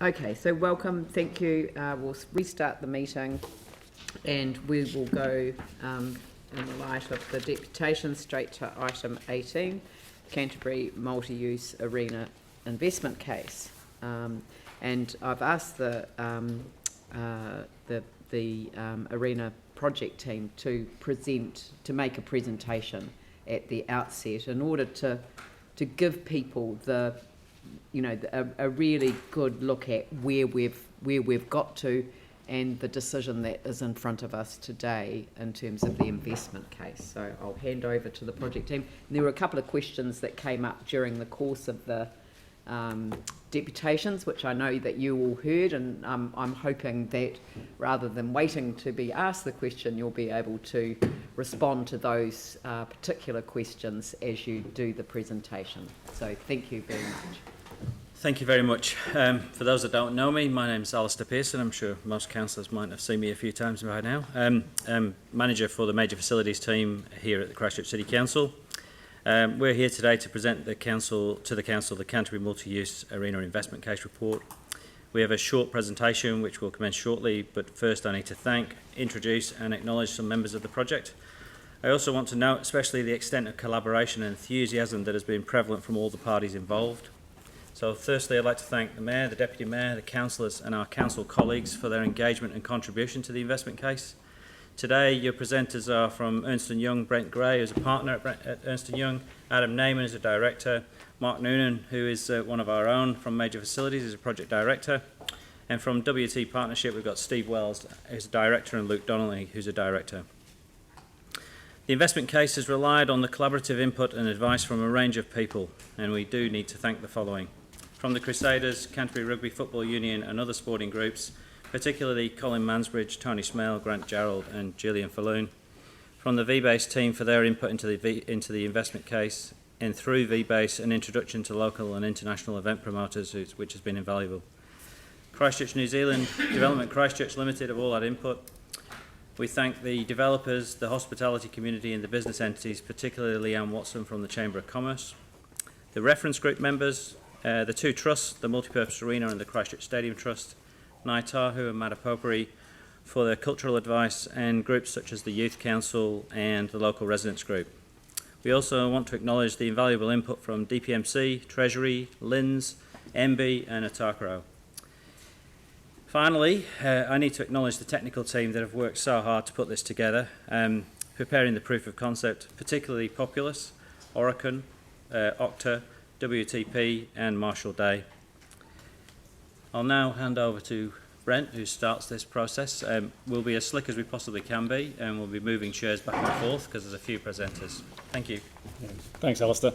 Okay, so welcome, thank you. We'll restart the meeting and we will go in the light of the deputation straight to item 18, Canterbury multi-use arena investment case. And I've asked the arena project team to make a presentation at the outset in order to give people a really good look at where we've got to and the decision that is in front of us today in terms of the investment case. So I'll hand over to the project team. And there were a couple of questions that came up during the course of the deputations, which I know that you all heard, and I'm hoping that rather than waiting to be asked the question, you'll be able to respond to those particular questions as you do the presentation. So thank you very much. Thank you very much. For those that don't know me, my name is Alistair Pearson. I'm sure most councillors might have seen me a few times by now. I'm manager for the major facilities team here at the Christchurch City Council. We're here today to present the council the Canterbury Multi-Use Arena Investment Case Report. We have a short presentation which will commence shortly, but first I need to thank, introduce and acknowledge some members of the project. I also want to note especially the extent of collaboration and enthusiasm that has been prevalent from all the parties involved. So firstly, I'd like to thank the Mayor, the Deputy Mayor, the councillors and our council colleagues for their engagement and contribution to the investment case. Today, your presenters are from Ernst & Young, Brent Gray, who's a partner at Ernst & Young, Adam Neyman is a director, Mark Noonan, who is one of our own from Major Facilities, is a project director, and from WT Partnership, we've got Steve Wells, who's a director, and Luke Donnelly, who's a director. The investment case has relied on the collaborative input and advice from a range of people, and we do need to thank the following. From the Crusaders, Canterbury Rugby Football Union and other sporting groups, particularly Colin Mansbridge, Tony Smale, Grant Gerald and Gillian Falloon. From the VBase team for their input into the investment case, and through VBase an introduction to local and international event promoters, which has been invaluable. Christchurch New Zealand, Development Christchurch Limited have all had input. We thank the developers, the hospitality community and the business entities, particularly Leanne Watson from the Chamber of Commerce. The reference group members, the two trusts, the Multipurpose Arena and the Christchurch Stadium Trust, Ngāi Tahu and Matapopuri for their cultural advice, and groups such as the Youth Council and the local residents group. We also want to acknowledge the invaluable input from DPMC, Treasury, LINZ, MB and Atakaro. Finally, I need to acknowledge the technical team that have worked so hard to put this together, preparing the proof of concept, particularly Populous, Oricon, Octa, WTP and Marshall Day. I'll now hand over to Brent, who starts this process. We'll be as slick as we possibly can be, and we'll be moving chairs back and forth because there's a few presenters. Thank you. Yeah. Thanks, Alistair.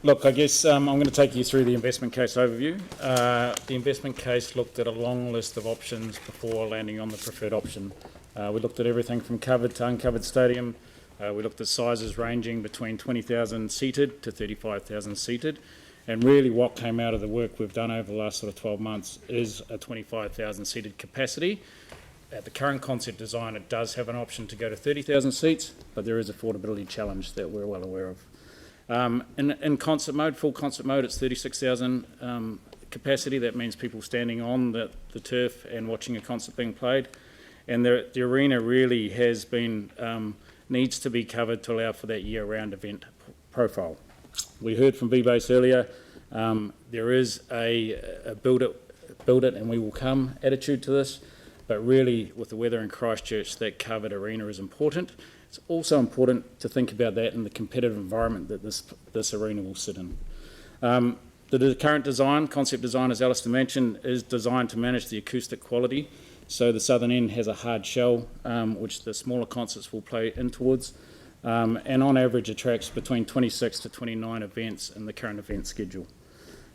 Look, I guess I'm going to take you through the investment case overview. The investment case looked at a long list of options before landing on the preferred option. We looked at everything from covered to uncovered stadium. We looked at sizes ranging between 20,000 seated to 35,000 seated. And really what came out of the work we've done over the last sort of 12 months is a 25,000 seated capacity. At the current concept design, it does have an option to go to 30,000 seats, but there is an affordability challenge that we're well aware of. In concert mode, full concert mode, it's 36,000 capacity. That means people standing on the turf and watching a concert being played. And the arena really has been, needs to be covered to allow for that year-round event profile. We heard from VBase earlier, there is a build it and we will come attitude to this, but really with the weather in Christchurch, that covered arena is important. It's also important to think about that in the competitive environment that this arena will sit in. The current design, concept design, as Alistair mentioned, is designed to manage the acoustic quality. So the southern end has a hard shell, which the smaller concerts will play in towards. And on average attracts between 26 to 29 events in the current event schedule.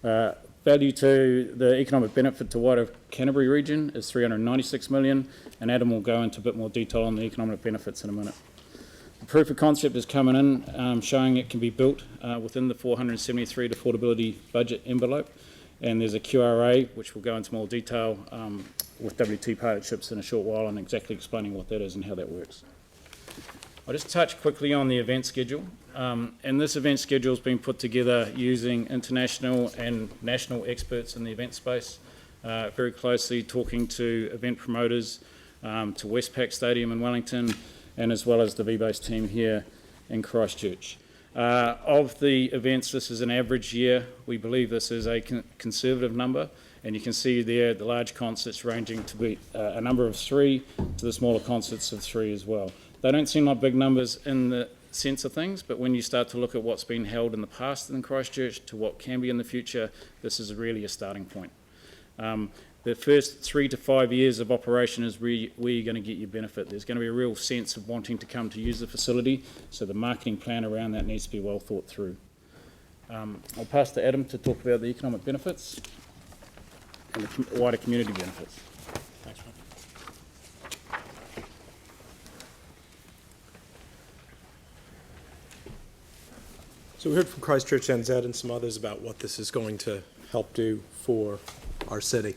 Value to the economic benefit to wider Canterbury region is 396 million, and Adam will go into a bit more detail on the economic benefits in a minute. The proof of concept is coming in, showing it can be built within the 473 affordability budget envelope, and there's a QRA which will go into more detail with WT partnerships in a short while and exactly explaining what that is and how that works. I'll just touch quickly on the event schedule. And this event schedule has been put together using international and national experts in the event space. very closely, talking to event promoters, to Westpac Stadium in Wellington, and as well as the V-Base team here in Christchurch. Of the events, this is an average year. We believe this is a conservative number, and you can see there the large concerts ranging to be a number of 3 to the smaller concerts of 3 as well. They don't seem like big numbers in the sense of things, but when you start to look at what's been held in the past in Christchurch to what can be in the future, this is really a starting point. The first 3 to 5 years of operation is where you're going to get your benefit. There's going to be a real sense of wanting to come to use the facility, so the marketing plan around that needs to be well thought through. I'll pass to Adam to talk about the economic benefits and the wider community benefits. Thanks, mate. So we heard from Christchurch NZ and some others about what this is going to help do for our city.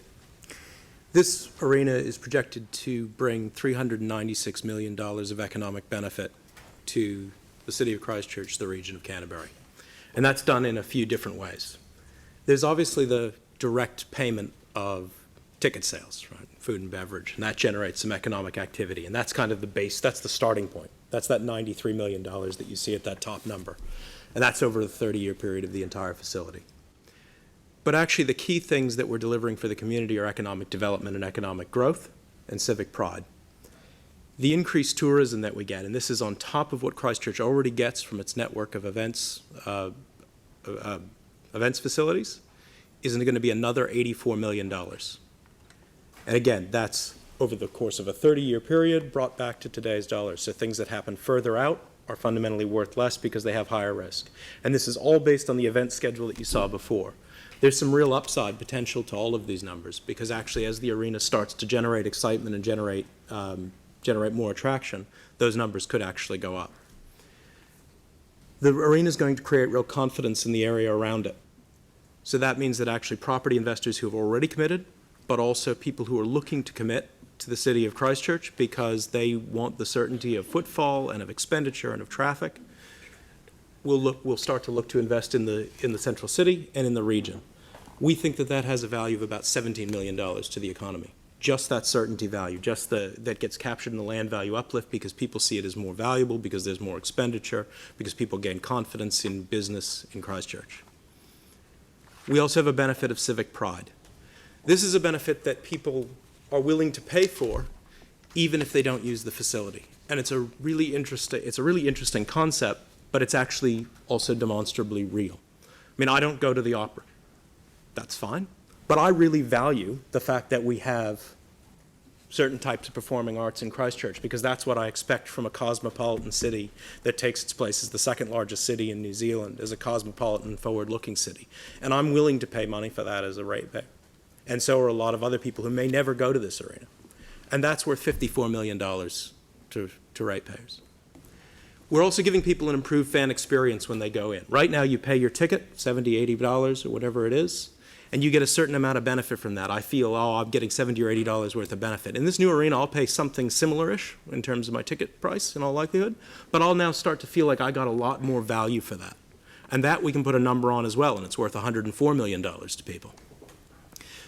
This arena is projected to bring $396 million of economic benefit to the city of Christchurch, the region of Canterbury. And that's done in a few different ways. There's obviously the direct payment of ticket sales, right? Food and beverage, and that generates some economic activity. And that's kind of the base, that's the starting point. That's that $93 million that you see at that top number. And that's over the 30-year period of the entire facility. But actually the key things that we're delivering for the community are economic development and economic growth and civic pride. The increased tourism that we get, and this is on top of what Christchurch already gets from its network of events facilities, is going to be another $84 million. And again, that's over the course of a 30-year period brought back to today's dollars. So things that happen further out are fundamentally worth less because they have higher risk. And this is all based on the event schedule that you saw before. There's some real upside potential to all of these numbers because actually as the arena starts to generate excitement and generate more attraction, those numbers could actually go up. The arena is going to create real confidence in the area around it. So that means that actually property investors who have already committed, but also people who are looking to commit to the city of Christchurch because they want the certainty of footfall and of expenditure and of traffic, will start to look to invest in the central city and in the region. We think that that has a value of about $17 million to the economy. Just that certainty value, just that gets captured in the land value uplift because people see it as more valuable, because there's more expenditure, because people gain confidence in business in Christchurch. We also have a benefit of civic pride. This is a benefit that people are willing to pay for even if they don't use the facility. And it's a really interesting concept, but it's actually also demonstrably real. I mean, I don't go to the opera. That's fine. But I really value the fact that we have certain types of performing arts in Christchurch because that's what I expect from a cosmopolitan city that takes its place as the second largest city in New Zealand, as a cosmopolitan, forward-looking city. And I'm willing to pay money for that as a ratepayer. And so are a lot of other people who may never go to this arena. And that's worth $54 million to ratepayers. We're also giving people an improved fan experience when they go in. Right now you pay your ticket, $70, $80 or whatever it is, and you get a certain amount of benefit from that. I feel, I'm getting $70 or $80 worth of benefit. In this new arena, I'll pay something similar-ish in terms of my ticket price in all likelihood, but I'll now start to feel like I got a lot more value for that. And that we can put a number on as well, and it's worth $104 million to people.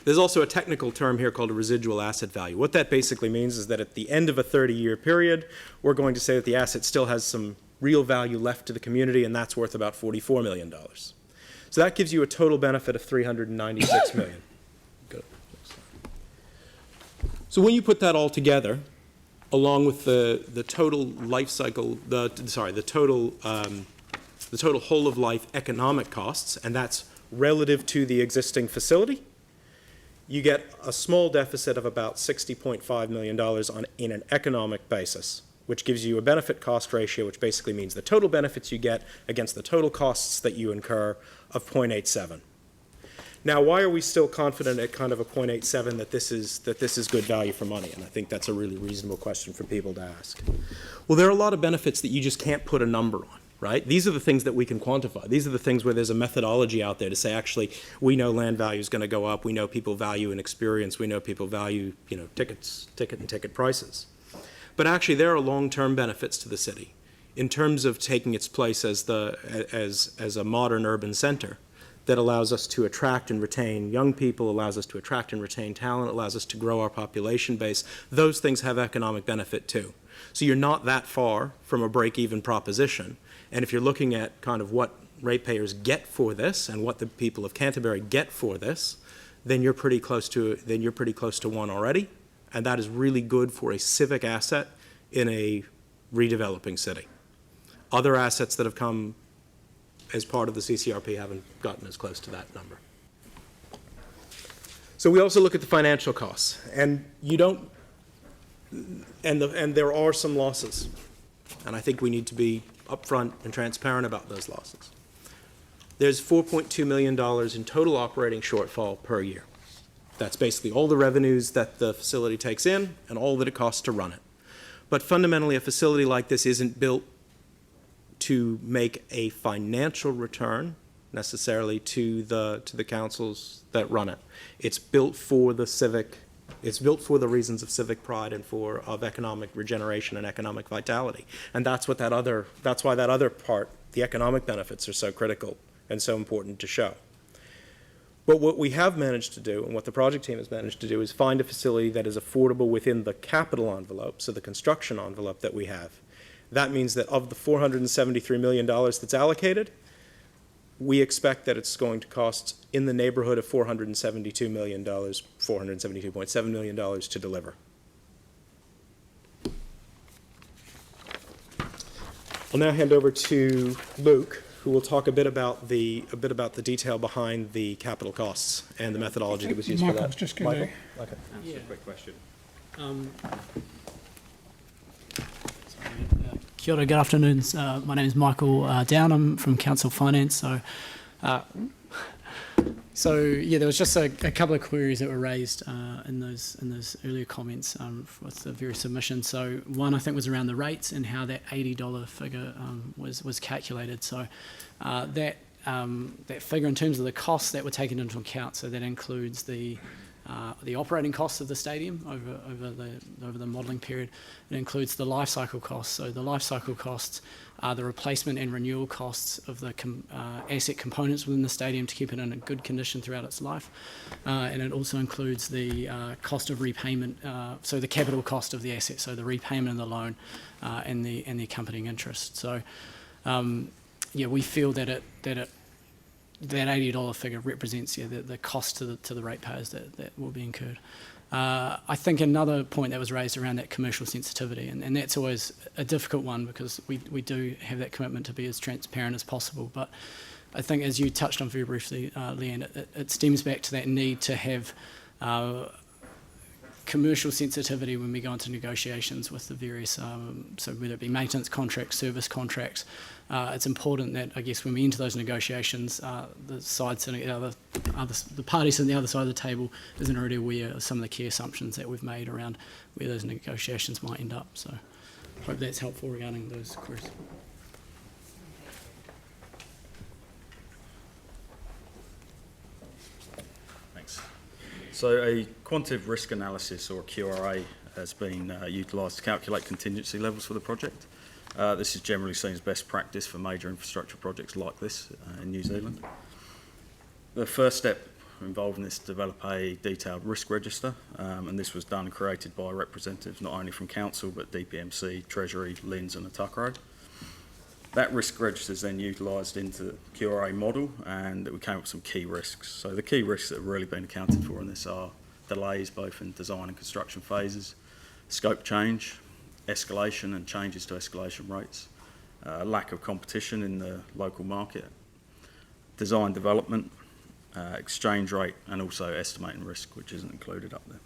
There's also a technical term here called a residual asset value. What that basically means is that at the end of a 30-year period, we're going to say that the asset still has some real value left to the community, and that's worth about $44 million. So that gives you a total benefit of $396 million. Good. So when you put that all together, along with the total life cycle, the total whole of life economic costs, and that's relative to the existing facility, you get a small deficit of about $60.5 million in an economic basis, which gives you a benefit cost ratio, which basically means the total benefits you get against the total costs that you incur of 0.87. Now, why are we still confident at kind of a 0.87 that this is good value for money? And I think that's a really reasonable question for people to ask. Well, there are a lot of benefits that you just can't put a number on. Right? These are the things that we can quantify. These are the things where there's a methodology out there to say, actually, we know land value is going to go up. We know people value an experience. We know people value, ticket prices. But actually, there are long-term benefits to the city in terms of taking its place as a modern urban center. that allows us to attract and retain young people, allows us to attract and retain talent, allows us to grow our population base. Those things have economic benefit too. So you're not that far from a break-even proposition. And if you're looking at kind of what ratepayers get for this and what the people of Canterbury get for this, then you're pretty close to one already. And that is really good for a civic asset in a redeveloping city. Other assets that have come as part of the CCRP haven't gotten as close to that number. So we also look at the financial costs, and there are some losses, and I think we need to be upfront and transparent about those losses. There's $4.2 million in total operating shortfall per year. That's basically all the revenues that the facility takes in and all that it costs to run it. But fundamentally, a facility like this isn't built to make a financial return necessarily to the councils that run it. It's built for the reasons of civic pride and of economic regeneration and economic vitality. And that's why that other part, the economic benefits, are so critical and so important to show. But what we have managed to do, and what the project team has managed to do, is find a facility that is affordable within the capital envelope, so the construction envelope that we have. That means that of the $473 million that's allocated, we expect that it's going to cost in the neighborhood of $472 million, $472.7 million to deliver. I'll now hand over to Luke, who will talk a bit about the detail behind the capital costs and the methodology that was used for that. Michael's just going to... Okay. Answer a quick question. Kia ora, good afternoon. My name is Michael Downham from Council Finance. So yeah, there was just a couple of queries that were raised in those earlier comments with the various submissions. So one, I think, was around the rates and how that $80 figure was calculated. So that figure in terms of the costs that were taken into account. So that includes the operating costs of the stadium over the modelling period. It includes the life cycle costs. So the life cycle costs are the replacement and renewal costs of the asset components within the stadium to keep it in a good condition throughout its life. And it also includes the cost of repayment, so the capital cost of the asset, so the repayment of the loan and the accompanying interest. So yeah, we feel that that $80 figure represents the cost to the ratepayers that will be incurred. I think another point that was raised around that commercial sensitivity, and that's always a difficult one because we do have that commitment to be as transparent as possible. But I think, as you touched on very briefly, Leanne, it stems back to that need to have commercial sensitivity when we go into negotiations with the various, so whether it be maintenance contracts, service contracts. It's important that, I guess, when we enter those negotiations, the side sitting at the parties on the other side of the table isn't already aware of some of the key assumptions that we've made around where those negotiations might end up. So I hope that's helpful regarding those queries. Thanks. So a quantitative risk analysis, or a QRA, has been utilised to calculate contingency levels for the project. This is generally seen as best practice for major infrastructure projects like this in New Zealand. The first step involved in this is to develop a detailed risk register, and this was done and created by representatives not only from Council but DPMC, Treasury, LINZ and Atakaro. That risk register is then utilised into the QRA model, and we came up with some key risks. So the key risks that have really been accounted for in this are delays both in design and construction phases, scope change, escalation and changes to escalation rates, lack of competition in the local market, design development, exchange rate, and also estimating risk, which isn't included up there.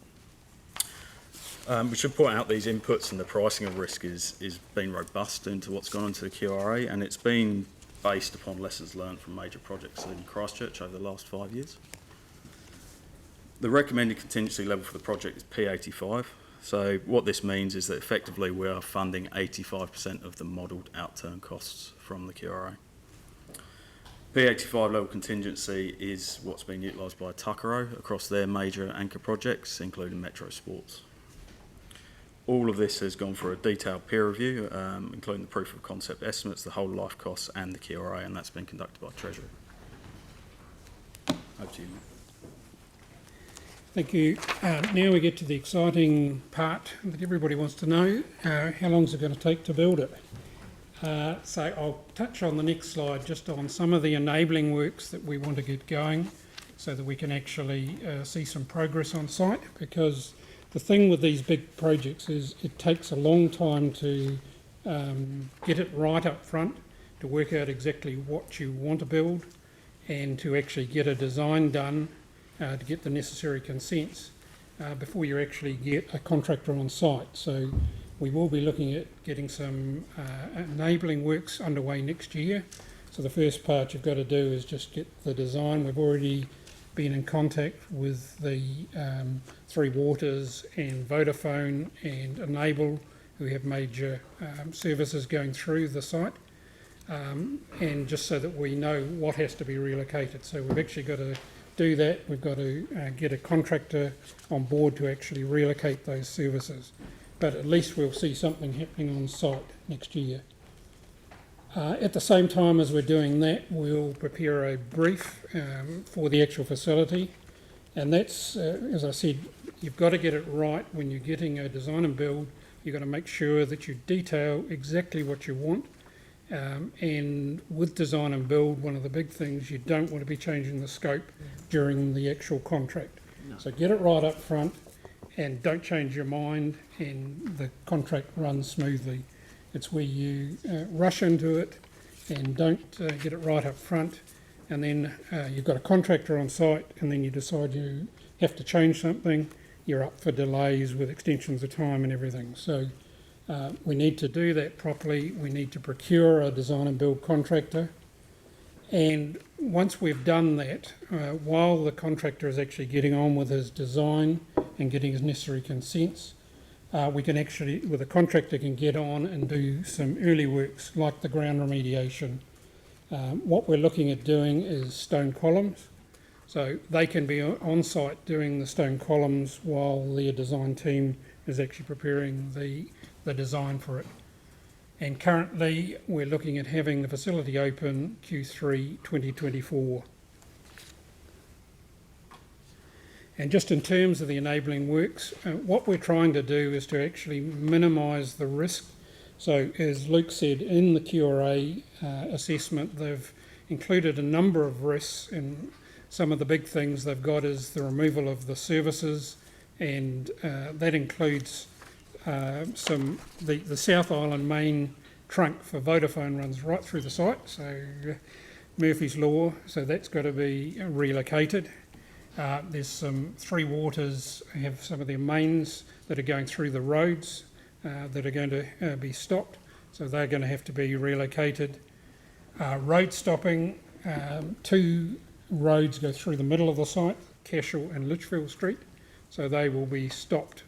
We should point out these inputs, and the pricing of risk is been robust into what's gone into the QRA, and it's been based upon lessons learned from major projects in Christchurch over the last 5 years. The recommended contingency level for the project is P85. So what this means is that effectively we are funding 85% of the modelled outturn costs from the QRA. P85 level contingency is what's been utilised by Atakaro across their major anchor projects, including Metro Sports. All of this has gone for a detailed peer review, including the proof of concept estimates, the whole life costs and the QRA, and that's been conducted by Treasury. Over to you, Matt. Thank you. Now we get to the exciting part that everybody wants to know. How long is it going to take to build it? So I'll touch on the next slide just on some of the enabling works that we want to get going so that we can actually see some progress on site, because the thing with these big projects is it takes a long time to get it right up front, to work out exactly what you want to build and to actually get a design done to get the necessary consents before you actually get a contractor on site. So we will be looking at getting some enabling works underway next year. So the first part you've got to do is just get the design. We've already been in contact with the Three Waters and Vodafone and Enable, who have major services going through the site, and just so that we know what has to be relocated. So we've actually got to do that. We've got to get a contractor on board to actually relocate those services. But at least we'll see something happening on site next year. At the same time as we're doing that, we'll prepare a brief for the actual facility. And that's, as I said, you've got to get it right when you're getting a design and build. You've got to make sure that you detail exactly what you want. And with design and build, one of the big things, you don't want to be changing the scope during the actual contract. No. So get it right up front and don't change your mind, and the contract runs smoothly. It's where you rush into it and don't get it right up front, and then you've got a contractor on site, and then you decide you have to change something, you're up for delays with extensions of time and everything. So we need to do that properly. We need to procure a design and build contractor. And once we've done that, while the contractor is actually getting on with his design and getting his necessary consents, we can actually, with a contractor, can get on and do some early works like the ground remediation. What we're looking at doing is stone columns. So they can be on site doing the stone columns while their design team is actually preparing the design for it. And currently we're looking at having the facility open Q3 2024. And just in terms of the enabling works, what we're trying to do is to actually minimise the risk. So as Luke said, in the QRA assessment, they've included a number of risks, and some of the big things they've got is the removal of the services, and that includes the South Island main trunk for Vodafone runs right through the site, so Murphy's Law, so that's got to be relocated. There's some Three Waters have some of their mains that are going through the roads that are going to be stopped, so they're going to have to be relocated. Road stopping, two roads go through the middle of the site, Cashel and Litchfield Street, so they will be stopped,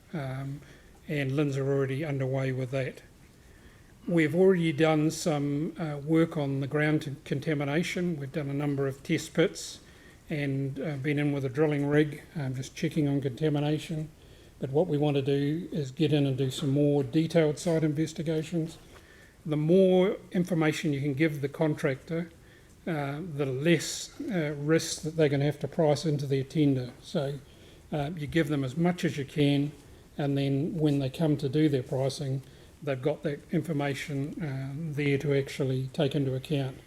and LINs are already underway with that. We've already done some work on the ground contamination. We've done a number of test pits and been in with a drilling rig, just checking on contamination. But what we want to do is get in and do some more detailed site investigations. The more information you can give the contractor, the less risk that they're going to have to price into their tender. So you give them as much as you can, and then when they come to do their pricing, they've got that information there to actually take into account.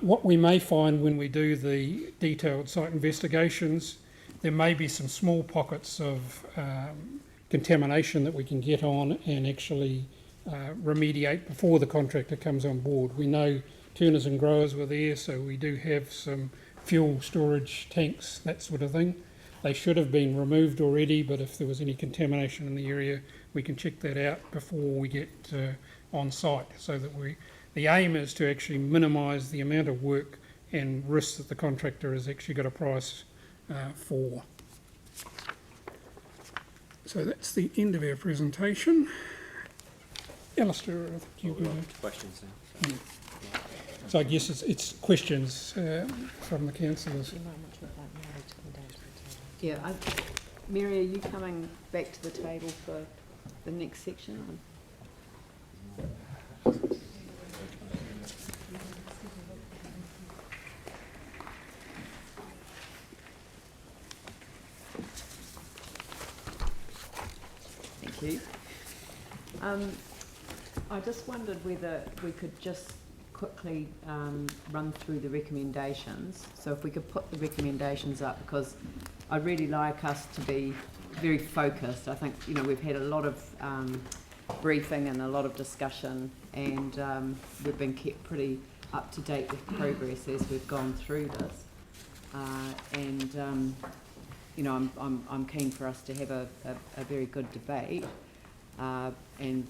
What we may find when we do the detailed site investigations, there may be some small pockets of contamination that we can get on and actually remediate before the contractor comes on board. We know turners and growers were there, so we do have some fuel storage tanks, that sort of thing. They should have been removed already, but if there was any contamination in the area, we can check that out before we get on site, so that the aim is to actually minimise the amount of work and risk that the contractor has actually got a price for. So that's the end of our presentation. Alistair, I think you were... Questions now. Yeah. So I guess it's questions from the councillors. Yeah, Mary, are you coming back to the table for the next section? Thank you. I just wondered whether we could just quickly run through the recommendations. So if we could put the recommendations up, because I'd really like us to be very focused. I think, you know, we've had a lot of briefing and a lot of discussion, and we've been kept pretty up to date with progress as we've gone through this. You know, I'm keen for us to have a very good debate and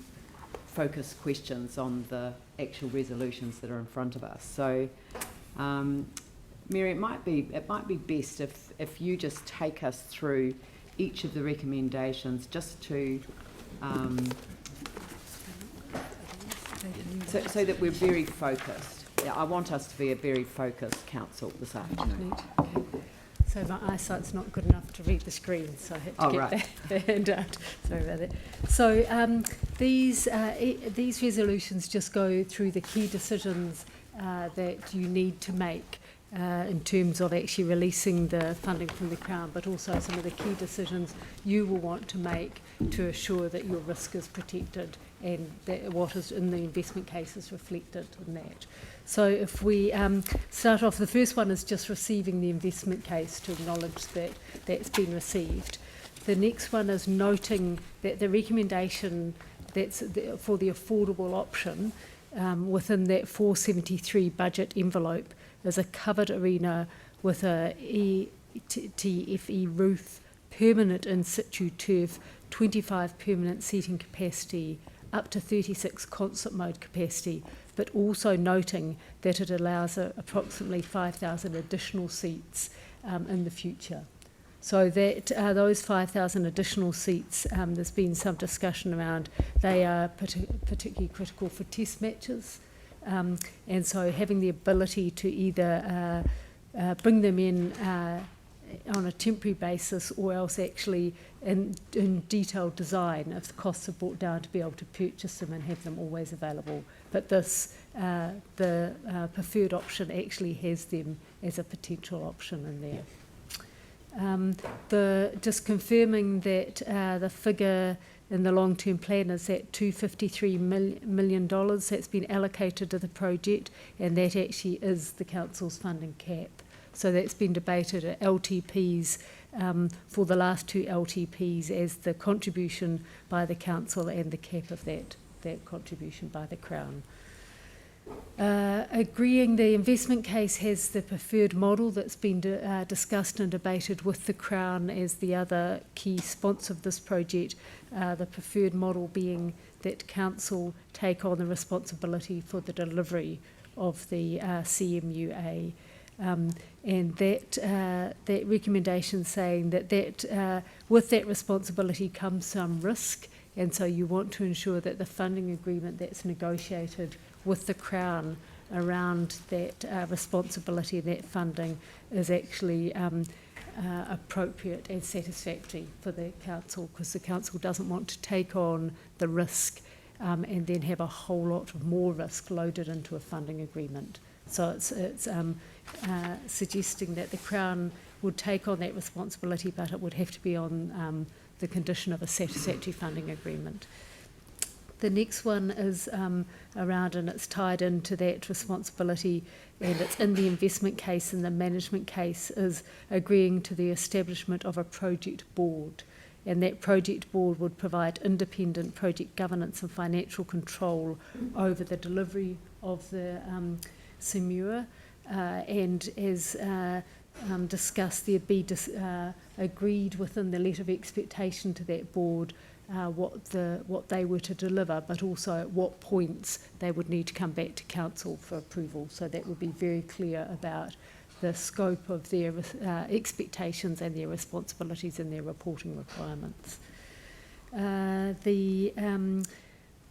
focus questions on the actual resolutions that are in front of us. So, Mary, it might be best if you just take us through each of the recommendations, just to so that we're very focused. Yeah, I want us to be a very focused council this afternoon. Okay. So my eyesight's not good enough to read the screen, so I had to get the hand out. Sorry about that. So these resolutions just go through the key decisions that you need to make in terms of actually releasing the funding from the Crown, but also some of the key decisions you will want to make to assure that your risk is protected and that what is in the investment case is reflected in that. So if we start off, the first one is just receiving the investment case to acknowledge that that's been received. The next one is noting that the recommendation that's for the affordable option within that 473 budget envelope is a covered arena with a TFE roof, permanent in situ turf, 25 permanent seating capacity, up to 36 concert mode capacity, but also noting that it allows approximately 5,000 additional seats in the future. So that those 5,000 additional seats, there's been some discussion around, they are particularly critical for test matches. And so having the ability to either bring them in on a temporary basis, or else actually in detailed design, if the costs are brought down, to be able to purchase them and have them always available. But this, the preferred option actually has them as a potential option in there. Just confirming that the figure in the long-term plan is at $253 million that's been allocated to the project, and that actually is the council's funding cap. So that's been debated at LTPs for the last two LTPs as the contribution by the council and the cap of that contribution by the Crown. Agreeing the investment case has the preferred model that's been discussed and debated with the Crown as the other key sponsor of this project, the preferred model being that council take on the responsibility for the delivery of the CMUA. And that recommendation saying that with that responsibility comes some risk, and so you want to ensure that the funding agreement that's negotiated with the Crown around that responsibility and that funding is actually appropriate and satisfactory for the council, because the council doesn't want to take on the risk and then have a whole lot of more risk loaded into a funding agreement. So it's suggesting that the Crown would take on that responsibility, but it would have to be on the condition of a satisfactory funding agreement. The next one is around, and it's tied into that responsibility, and it's in the investment case and the management case, is agreeing to the establishment of a project board. And that project board would provide independent project governance and financial control over the delivery of the CMUA, and as discussed, there'd be agreed within the letter of expectation to that board what they were to deliver, but also at what points they would need to come back to council for approval. So that would be very clear about the scope of their expectations and their responsibilities and their reporting requirements.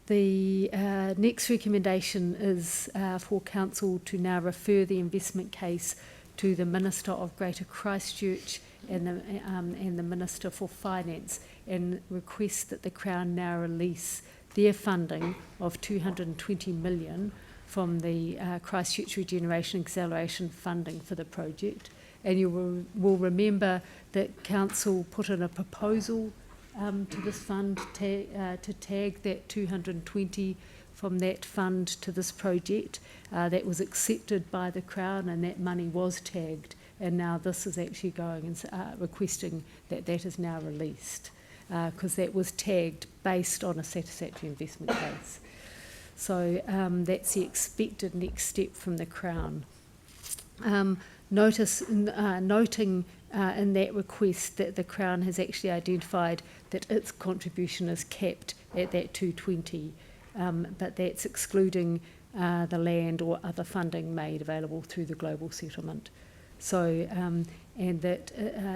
The next recommendation is for council to now refer the investment case to the Minister of Greater Christchurch and the Minister for Finance, and request that the Crown now release their funding of $220 million from the Christchurch Regeneration Acceleration funding for the project. And you will remember that council put in a proposal to this fund to tag that 220 from that fund to this project. That was accepted by the Crown and that money was tagged, and now this is actually going and requesting that that is now released, because that was tagged based on a satisfactory investment case. So that's the expected next step from the Crown. Noting in that request that the Crown has actually identified that its contribution is capped at that 220, but that's excluding the land or other funding made available through the global settlement. So, and that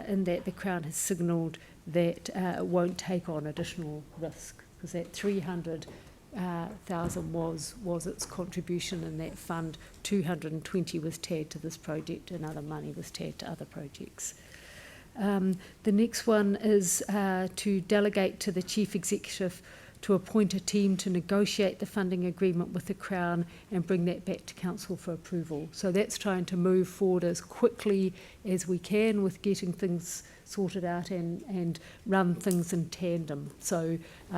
in that the Crown has signalled that it won't take on additional risk, because that 300,000 was its contribution in that fund. 220 was tagged to this project, and other money was tagged to other projects. The next one is to delegate to the Chief Executive to appoint a team to negotiate the funding agreement with the Crown and bring that back to Council for approval. So that's trying to move forward as quickly as we can with getting things sorted out and run things in tandem. So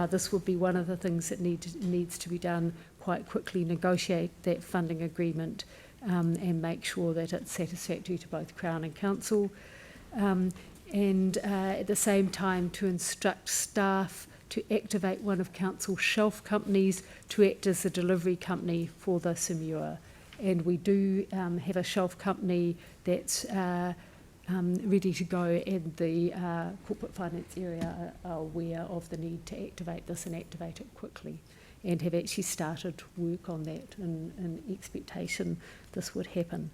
this would be one of the things that needs to be done quite quickly, negotiate that funding agreement and make sure that it's satisfactory to both Crown and Council. And at the same time to instruct staff to activate one of Council's shelf companies to act as a delivery company for the Samura. And we do have a shelf company that's ready to go, and the corporate finance area are aware of the need to activate this and activate it quickly, and have actually started work on that in expectation this would happen.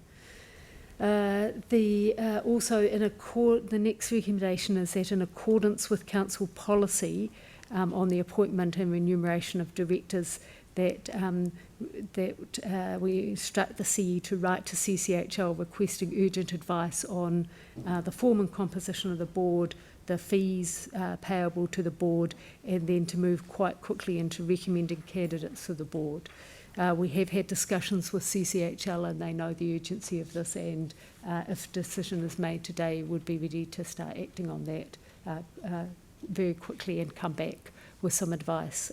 Also, the next recommendation is that in accordance with Council policy on the appointment and remuneration of directors, that we instruct the CE to write to CCHL requesting urgent advice on the form and composition of the board, the fees payable to the board, and then to move quite quickly into recommending candidates for the board. We have had discussions with CCHL and they know the urgency of this, and if a decision is made today, would be ready to start acting on that very quickly and come back with some advice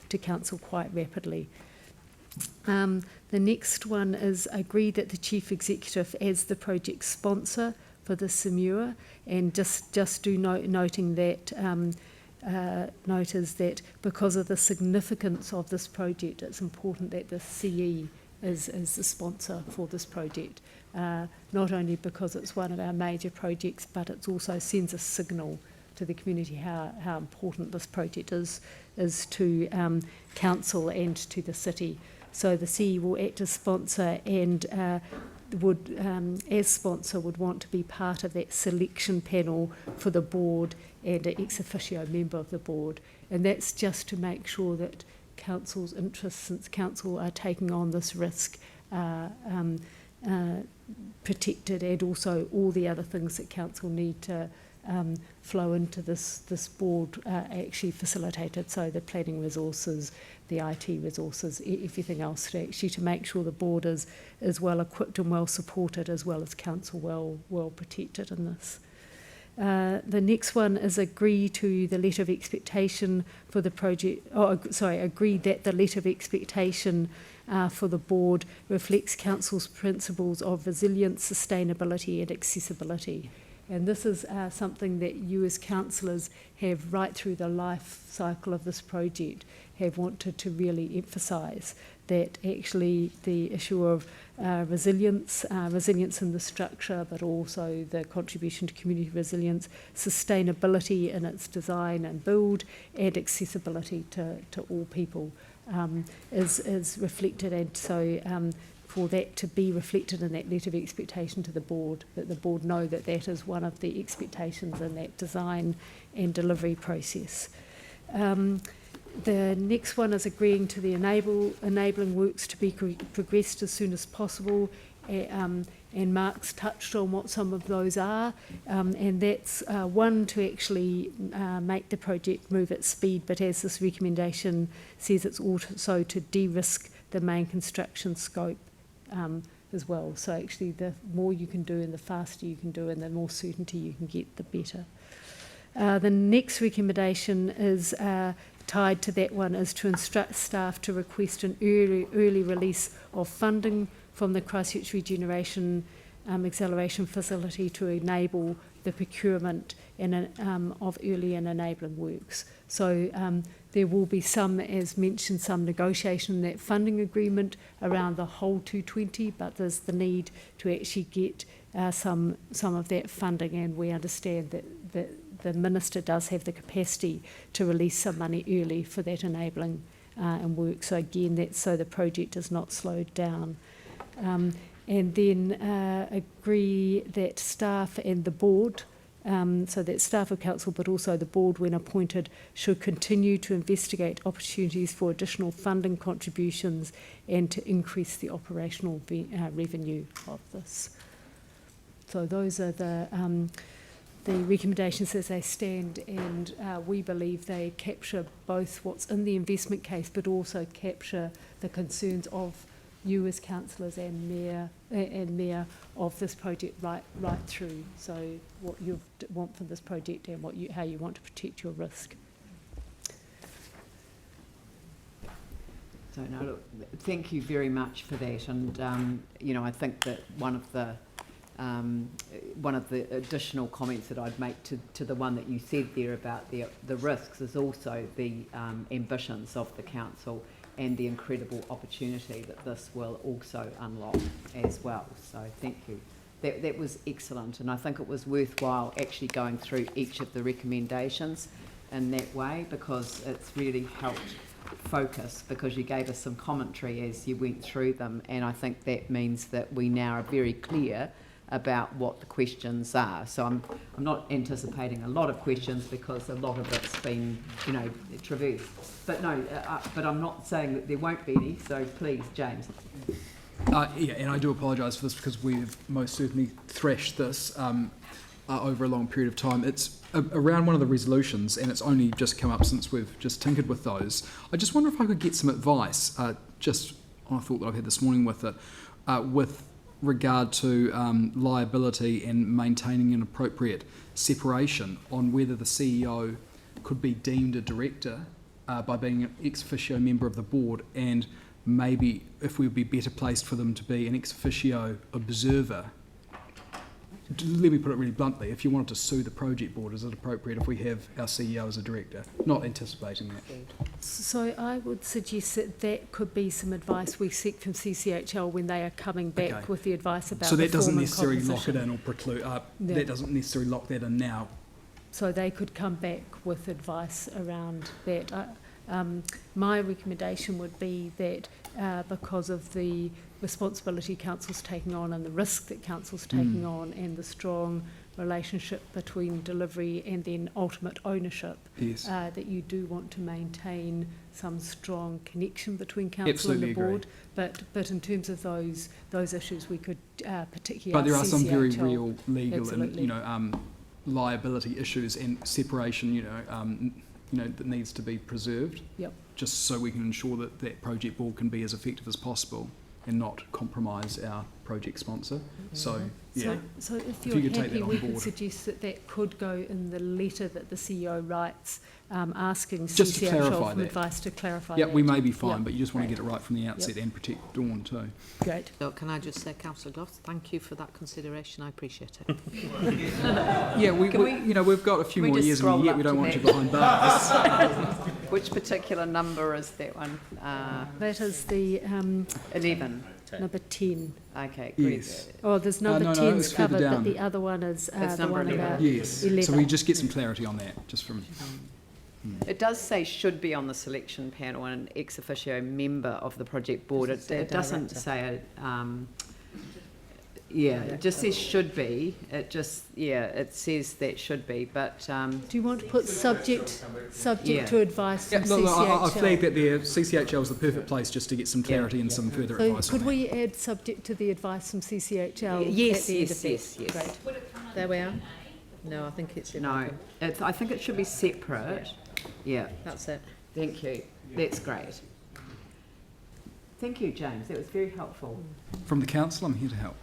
to Council quite rapidly. The next one is agree that the Chief Executive as the project sponsor for the Samura, and just do noting that note is that because of the significance of this project, it's important that the CE is the sponsor for this project, not only because it's one of our major projects, but it also sends a signal to the community how important this project is to Council and to the city. So the CE will act as sponsor and would, as sponsor, would want to be part of that selection panel for the board and an ex officio member of the board. And that's just to make sure that Council's interests, since Council are taking on this risk, protected, and also all the other things that Council need to flow into this board actually facilitated. So the planning resources, the IT resources, everything else to make sure the board is well equipped and well supported, as well as Council well protected in this. The next one is agree to the letter of expectation for the project. Agree that the letter of expectation for the board reflects Council's principles of resilience, sustainability, and accessibility. And this is something that you as councillors have right through the life cycle of this project have wanted to really emphasise, that actually the issue of resilience in the structure, but also the contribution to community resilience, sustainability in its design and build, and accessibility to all people is reflected. And so for that to be reflected in that letter of expectation to the board, that the board know that that is one of the expectations in that design and delivery process. The next one is agreeing to the enabling works to be progressed as soon as possible, and Mark's touched on what some of those are, and that's one, to actually make the project move at speed, but as this recommendation says, it's also to de-risk the main construction scope as well. So actually the more you can do and the faster you can do and the more certainty you can get, the better. The next recommendation is tied to that one, is to instruct staff to request an early release of funding from the Christchurch Regeneration Acceleration Facility to enable the procurement of early and enabling works. So there will be some, as mentioned, some negotiation in that funding agreement around the whole 220, but there's the need to actually get some of that funding, and we understand that the Minister does have the capacity to release some money early for that enabling and work. So again, that's so the project is not slowed down. And then agree that staff and the board, so that staff of council but also the board when appointed, should continue to investigate opportunities for additional funding contributions and to increase the operational revenue of this. So those are the recommendations as they stand, and we believe they capture both what's in the investment case but also capture the concerns of you as councillors and mayor of this project right through. So what you want from this project and how you want to protect your risk. So no, look, thank you very much for that. And I think that one of the additional comments that I'd make to the one that you said there about the risks is also the ambitions of the council and the incredible opportunity that this will also unlock as well. So thank you. That was excellent, and I think it was worthwhile actually going through each of the recommendations in that way, because it's really helped focus, because you gave us some commentary as you went through them, and I think that means that we now are very clear about what the questions are. So I'm not anticipating a lot of questions because a lot of it's been, traversed. But no, but I'm not saying that there won't be any, so please, James. And I do apologise for this because we've most certainly thrashed this over a long period of time. It's around one of the resolutions, and it's only just come up since we've just tinkered with those. I just wonder if I could get some advice, just on a thought that I've had this morning with it, with regard to liability and maintaining an appropriate separation on whether the CEO could be deemed a director by being an ex officio member of the board, and maybe if we would be better placed for them to be an ex officio observer. Let me put it really bluntly, if you wanted to sue the project board, is it appropriate if we have our CEO as a director? Not anticipating that. So I would suggest that could be some advice we seek from CCHL when they are coming back with the advice about so that the doesn't form necessarily and lock it in or preclude, that doesn't necessarily lock that in now. So they could come back with advice around that. My recommendation would be that because of the responsibility council's taking on and the risk that council's taking on and the strong relationship between delivery and then ultimate ownership, that you do want to maintain some strong connection between council and the board. But in terms of those issues, we could particularly. But there are some very CCHL, real legal absolutely. and liability issues and separation, that needs to be preserved. Yep. Just so we can ensure that that project board can be as effective as possible and not compromise our project sponsor. So, yeah. So if you you're could take happy, that on we could board. suggest that could go in the letter that the CEO writes, asking Just to CCHL clarify for that. advice to clarify Yeah, that. we may be fine, Yep. but you just want to get it right from the outset and protect Dawn too. Great. So can I just say, Councillor Goff, thank you for that consideration. I appreciate it. Yeah, we've got a few more years in the year. We don't want you behind bars. Which particular number is that one? That is the 11. number 10. Okay, great. Yes. Oh, there's number no, 10's it's further covered, but down. the other one is It's the number one 11. about Yes. 11. So we just get some clarity on that, just from. It does say should be on the selection panel and an ex officio member of the project board. It doesn't say it just says should be. It says that should be, but Do you want to put subject to advice from No, CCHL? I flag that the CCHL is the perfect place just to get some clarity and some further So advice. could on we add subject to the advice from CCHL? Yes, at the end yes, of that? yes, yes. Great. There we are. No, I think it's No, I think it should be separate. Yeah, That's it. thank you. That's great. Thank you, James. That was very helpful. that? From the council, I'm here to help.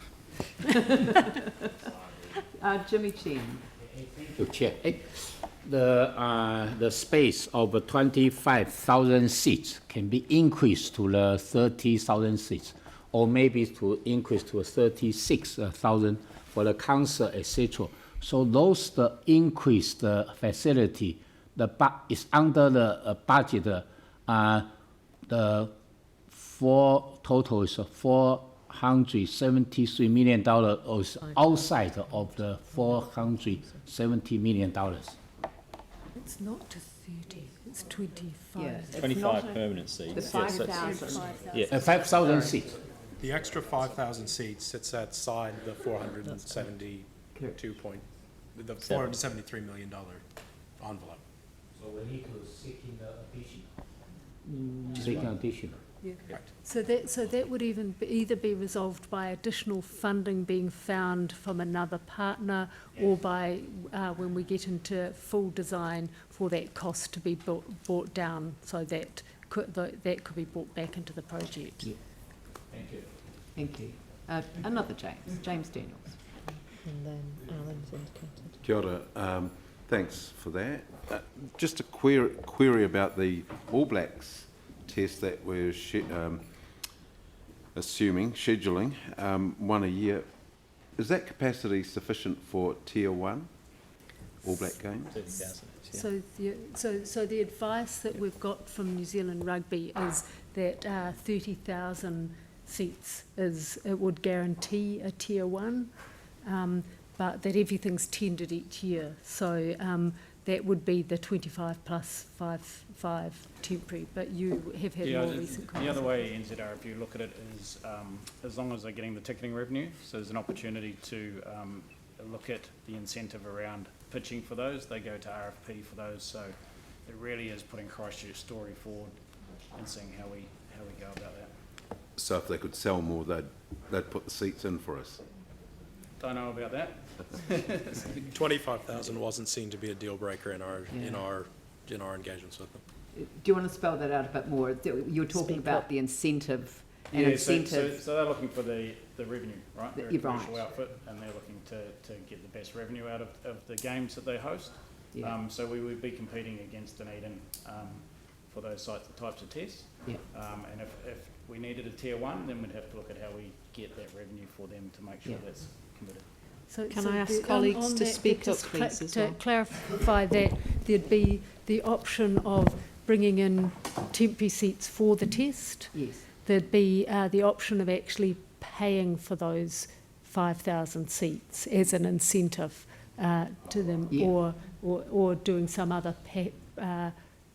Jimmy Chen. Your Chair. the space of 25,000 seats can be increased to the 30,000 seats, or maybe to increase to 36,000 for the council, etc. So those the increased facility, is under the budget. The total is $473 million, is outside of the $470 million. It's not to 30, it's 25. Yeah, it's 25 not permanent seats. the Yes, that's- 5,000. Yeah. 5,000 seats. The extra 5,000 seats sits outside the 472 point, the $473 million envelope. So we need to seek in the additional. Seek additional. Yeah. Correct. So that would either be resolved by additional funding being found from another partner, or by when we get into full design for that cost to be brought down, so that could be brought back into the project. Yeah. Thank you. Thank you. Another James Daniels. And then Alan's indicated. Kia ora. Thanks for that. Just a query about the All Blacks test that we're scheduling one a year. Is that capacity sufficient for Tier 1 All Black games? 30,000. So the advice that we've got from New Zealand Rugby is that 30,000 seats it would guarantee a Tier 1, but that everything's tendered each year. So that would be the 25 plus 5 temporary, but you have had more recent the other way NZR, if you look at it, is as long as they're getting the ticketing revenue, so there's an opportunity to look at the incentive around pitching for those. They go to RFP for those, so it really is putting Christchurch story forward and seeing how we go about that. So if they could sell more, they'd put the seats in for us. Don't know about that. 25,000 wasn't seen to be a deal breaker in our engagements with them. Do you want to spell that out a bit more? You're talking about the incentive. So they're looking for the revenue, right? They're a commercial outfit, and they're looking to get the best revenue out of the games that they host. Yeah. So we would be competing against Dunedin for those types of tests. Yeah. And if we needed a Tier 1, then we'd have to look at how we get that revenue for them to make sure that's committed. Can I ask colleagues to speak up, please, as well? To clarify that, there'd be the option of bringing in temporary seats for the test. Yes. There'd be the option of actually paying for those 5,000 seats as an incentive to them, or doing some other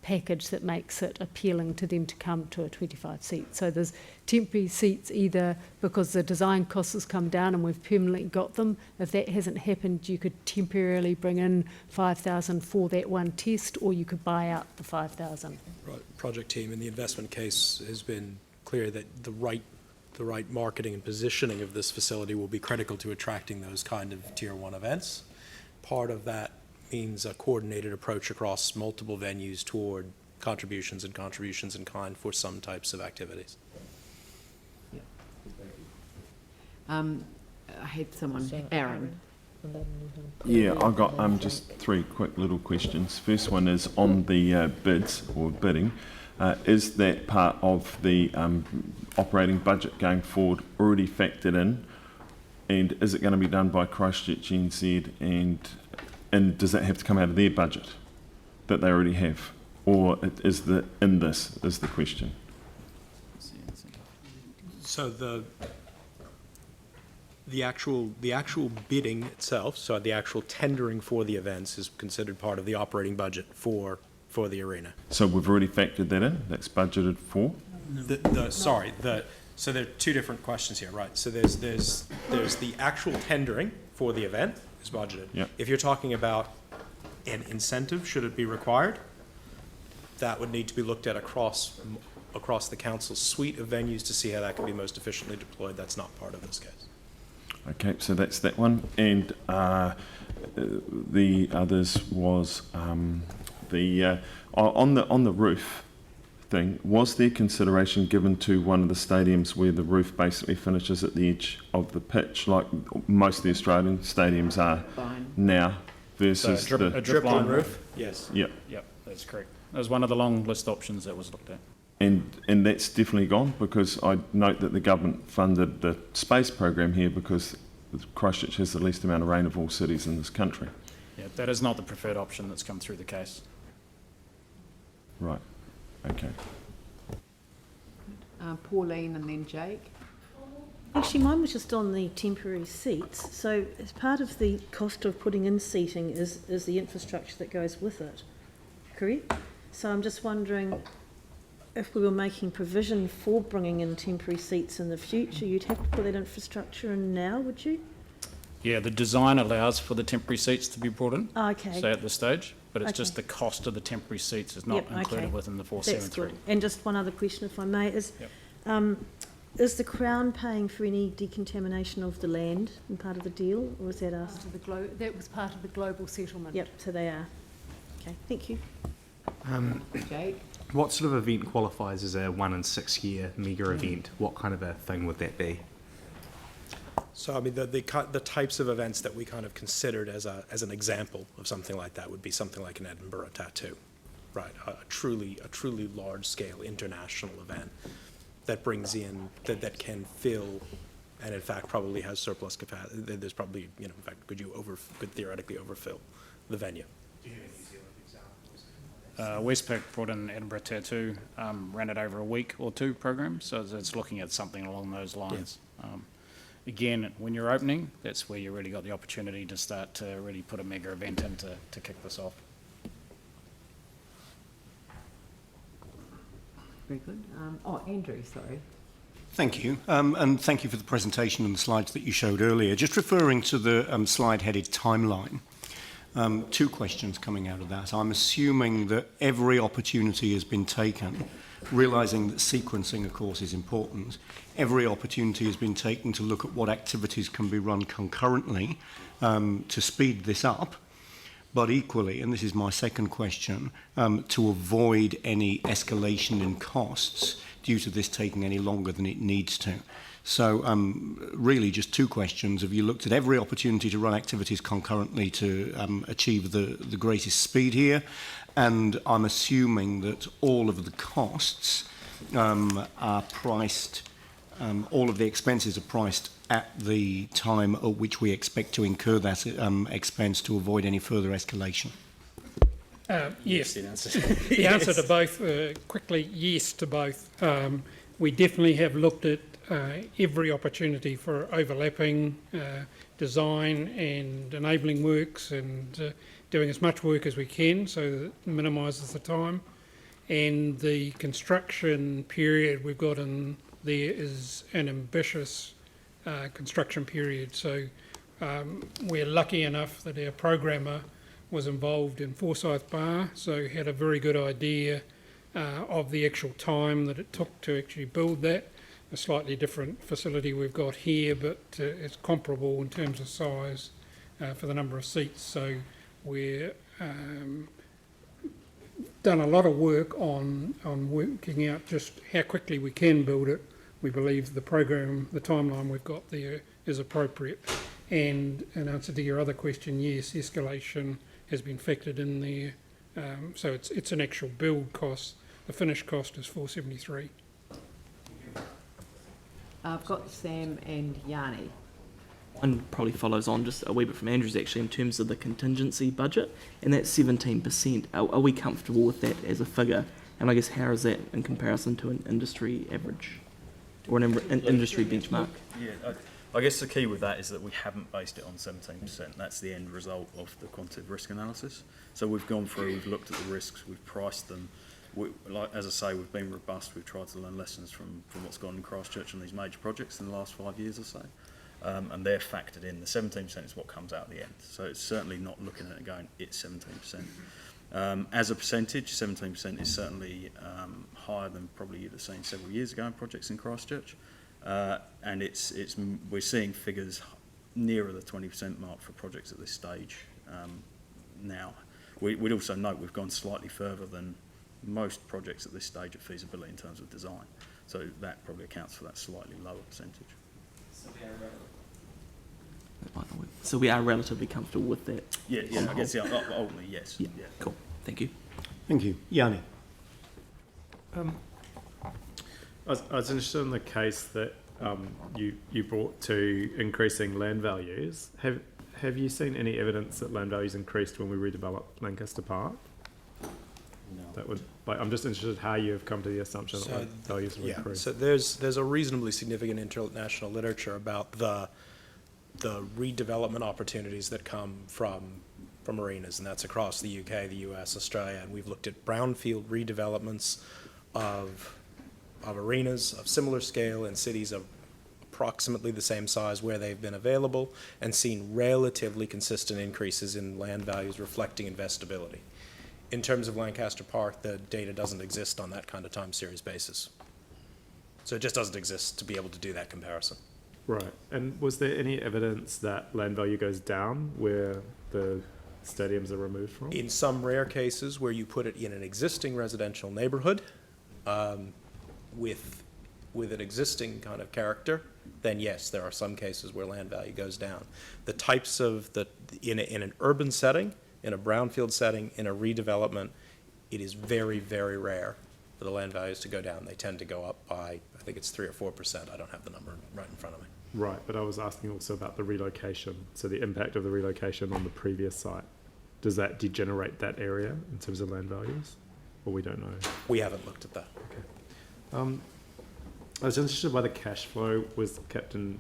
package that makes it appealing to them to come to a 25 seat. So there's temporary seats either because the design costs has come down and we've permanently got them. If that hasn't happened, you could temporarily bring in 5,000 for that one test, or you could buy out the 5,000. Right. Project team in the investment case has been clear that the right marketing and positioning of this facility will be critical to attracting those kind of Tier 1 events. Part of that means a coordinated approach across multiple venues toward contributions in kind for some types of activities. Yeah. I had someone, Aaron. Yeah, I've got just three quick little questions. First one is on the bids or bidding. Is that part of the operating budget going forward already factored in? And is it going to be done by Christchurch NZ, and does that have to come out of their budget that they already have? Or is the question? So the actual bidding itself, so the actual tendering for the events, is considered part of the operating budget for the arena. So we've already factored that in? That's budgeted for? So there are two different questions here, right? So there's the actual tendering for the event is budgeted. Yep. If you're talking about an incentive, should it be required, that would need to be looked at across the council's suite of venues to see how that can be most efficiently deployed. That's not part of this case. Okay, so that's that one. And the others was on the roof thing. Was there consideration given to one of the stadiums where the roof basically finishes at the edge of the pitch, like most of the Australian stadiums are now, versus So the... a drip line roof? Yes. Yeah, Yep, that's correct. That was one of the long list options that was looked at. and that's definitely gone, because I note that the government funded the space program here because Christchurch has the least amount of rain of all cities in this country. Yeah, that is not the preferred option that's come through the case. Right, okay. Pauline and then Jake. Actually, mine was just on the temporary seats. So as part of the cost of putting in seating is the infrastructure that goes with it, correct? So I'm just wondering if we were making provision for bringing in temporary seats in the future, you'd have to put that infrastructure in now, would you? Yeah, the design allows for the temporary seats to be brought in, Okay. so at this stage, but it's Okay. just the cost of the temporary seats is not Yep, included okay. within the That's 473. good. And just one other question, if I may, Yep. Is the Crown paying for any decontamination of the land in part of the deal, or is that us? Part of the that was part of the global settlement. Yep, so they are. Okay, thank you. Jake? What sort of event qualifies as a 1 in 6 year mega event? What kind of a thing would that be? So, I mean, the types of events that we kind of considered as an example of something like that would be something like an Edinburgh Tattoo, right? A truly large-scale international event that brings in, that can fill, and in fact probably has surplus capacity. There's probably, in fact, could theoretically overfill the venue. Do you have any New Zealand examples? Westpac brought in Edinburgh Tattoo, ran it over a week or two program, so it's looking at something along those lines. Again, when you're opening, that's where you really got the opportunity to start to really put a mega event in to kick this off. Very good. Andrew, sorry. Thank you, and thank you for the presentation and the slides that you showed earlier. Just referring to the slide headed timeline, two questions coming out of that. I'm assuming that every opportunity has been taken, realising that sequencing, of course, is important. Every opportunity has been taken to look at what activities can be run concurrently to speed this up. But equally, and this is my second question, to avoid any escalation in costs due to this taking any longer than it needs to. So really just two questions. Have you looked at every opportunity to run activities concurrently to achieve the greatest speed here? And I'm assuming that all of the costs are priced, all of the expenses are priced at the time at which we expect to incur that expense to avoid any further escalation? Yes. The answer to both, quickly, yes to both. We definitely have looked at every opportunity for overlapping design and enabling works and doing as much work as we can so that it minimises the time. And the construction period we've got in there is an ambitious construction period. So we're lucky enough that our programmer was involved in Forsyth Bar, so had a very good idea of the actual time that it took to actually build that. A slightly different facility we've got here, but it's comparable in terms of size for the number of seats. So we're done a lot of work on working out just how quickly we can build it. We believe the program, the timeline we've got there is appropriate. And in answer to your other question, yes, escalation has been factored in there. So it's an actual build cost. The finished cost is 473. I've got Sam and Yanni. One probably follows on just a wee bit from Andrew's actually in terms of the contingency budget, and that's 17%. Are we comfortable with that as a figure? And I guess how is that in comparison to an industry average or an industry benchmark? Yeah, I guess the key with that is that we haven't based it on 17%. That's the end result of the quantitative risk analysis. So we've gone through, we've looked at the risks, we've priced them. Like as I say, we've been robust. We've tried to learn lessons from what's gone in Christchurch on these major projects in the last 5 years or so. And they're factored in. The 17% is what comes out at the end. So it's certainly not looking at it going, it's 17%. As a percentage, 17% is certainly higher than probably you'd have seen several years ago in projects in Christchurch. And we're seeing figures nearer the 20% mark for projects at this stage now. We'd also note we've gone slightly further than most projects at this stage of feasibility in terms of design. So that probably accounts for that slightly lower percentage. That might not work. So we are relatively comfortable with that. Yeah, I guess ultimately, yes. Yeah, cool. Thank you. Thank you. Yanni. I was interested in the case that you brought to increasing land values. Have you seen any evidence that land values increased when we redeveloped Lancaster Park? No. That would, I'm just interested how you have come to the assumption that land values will increase. So there's a reasonably significant international literature about the redevelopment opportunities that come from arenas, and that's across the UK, the US, Australia, and we've looked at brownfield redevelopments of arenas of similar scale in cities of approximately the same size where they've been available, and seen relatively consistent increases in land values reflecting investability. In terms of Lancaster Park, the data doesn't exist on that kind of time series basis. So it just doesn't exist to be able to do that comparison. Right. And was there any evidence that land value goes down where the stadiums are removed from? In some rare cases where you put it in an existing residential neighborhood with an existing kind of character, then yes, there are some cases where land value goes down. The types of in an urban setting, in a brownfield setting, in a redevelopment, it is very, very rare for the land values to go down. They tend to go up by, I think it's 3 or 4%. I don't have the number right in front of me. Right, but I was asking also about the relocation. So the impact of the relocation on the previous site. Does that degenerate that area in terms of land values? Or we don't know? We haven't looked at that. Okay. I was interested why the cash flow was kept in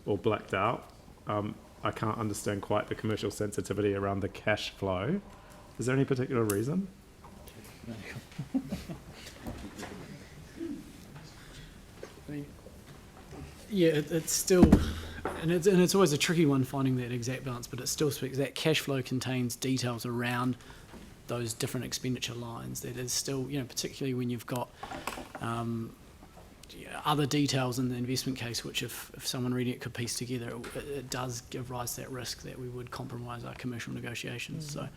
or blacked out. I can't understand quite the commercial sensitivity around the cash flow. Is there any particular reason? Yeah, it's still, and it's always a tricky one finding that exact balance, but it still speaks, that cash flow contains details around those different expenditure lines. That is still, particularly when you've got other details in the investment case, which if someone reading it could piece together, it does give rise to that risk that we would compromise our commercial negotiations. So,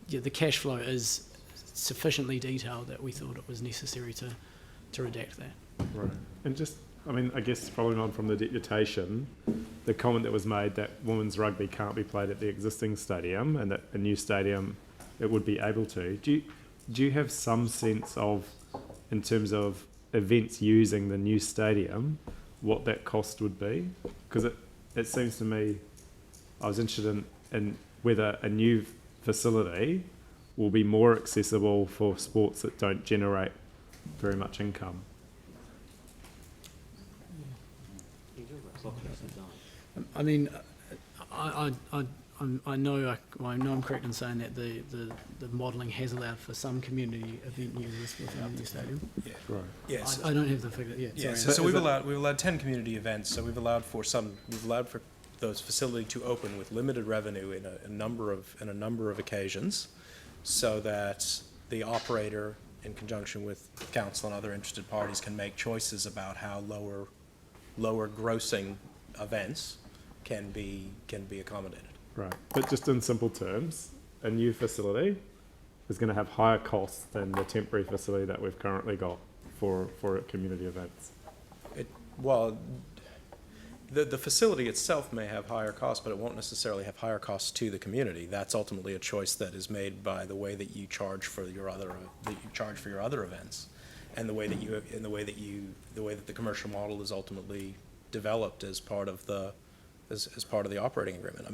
yeah, the cash flow is sufficiently detailed that we thought it was necessary to redact that. Right. And just, I guess following on from the deputation, the comment that was made that women's rugby can't be played at the existing stadium and that a new stadium it would be able to. Do you have some sense of, in terms of events using the new stadium, what that cost would be? Because it seems to me, I was interested in whether a new facility will be more accessible for sports that don't generate very much income. I know I'm correct in saying that the modelling has allowed for some community event users within the new stadium. Yeah. Right. Yes. I don't have the figure. Yeah. So we've allowed 10 community events. So we've allowed for those facilities to open with limited revenue in a number of occasions, so that the operator, in conjunction with council and other interested parties, can make choices about how lower grossing events can be accommodated. Right, but just in simple terms, a new facility is going to have higher costs than the temporary facility that we've currently got for community events. The facility itself may have higher costs, but it won't necessarily have higher costs to the community. That's ultimately a choice that is made by the way that you charge for your other events, and the way that the commercial model is ultimately developed as part of the operating agreement.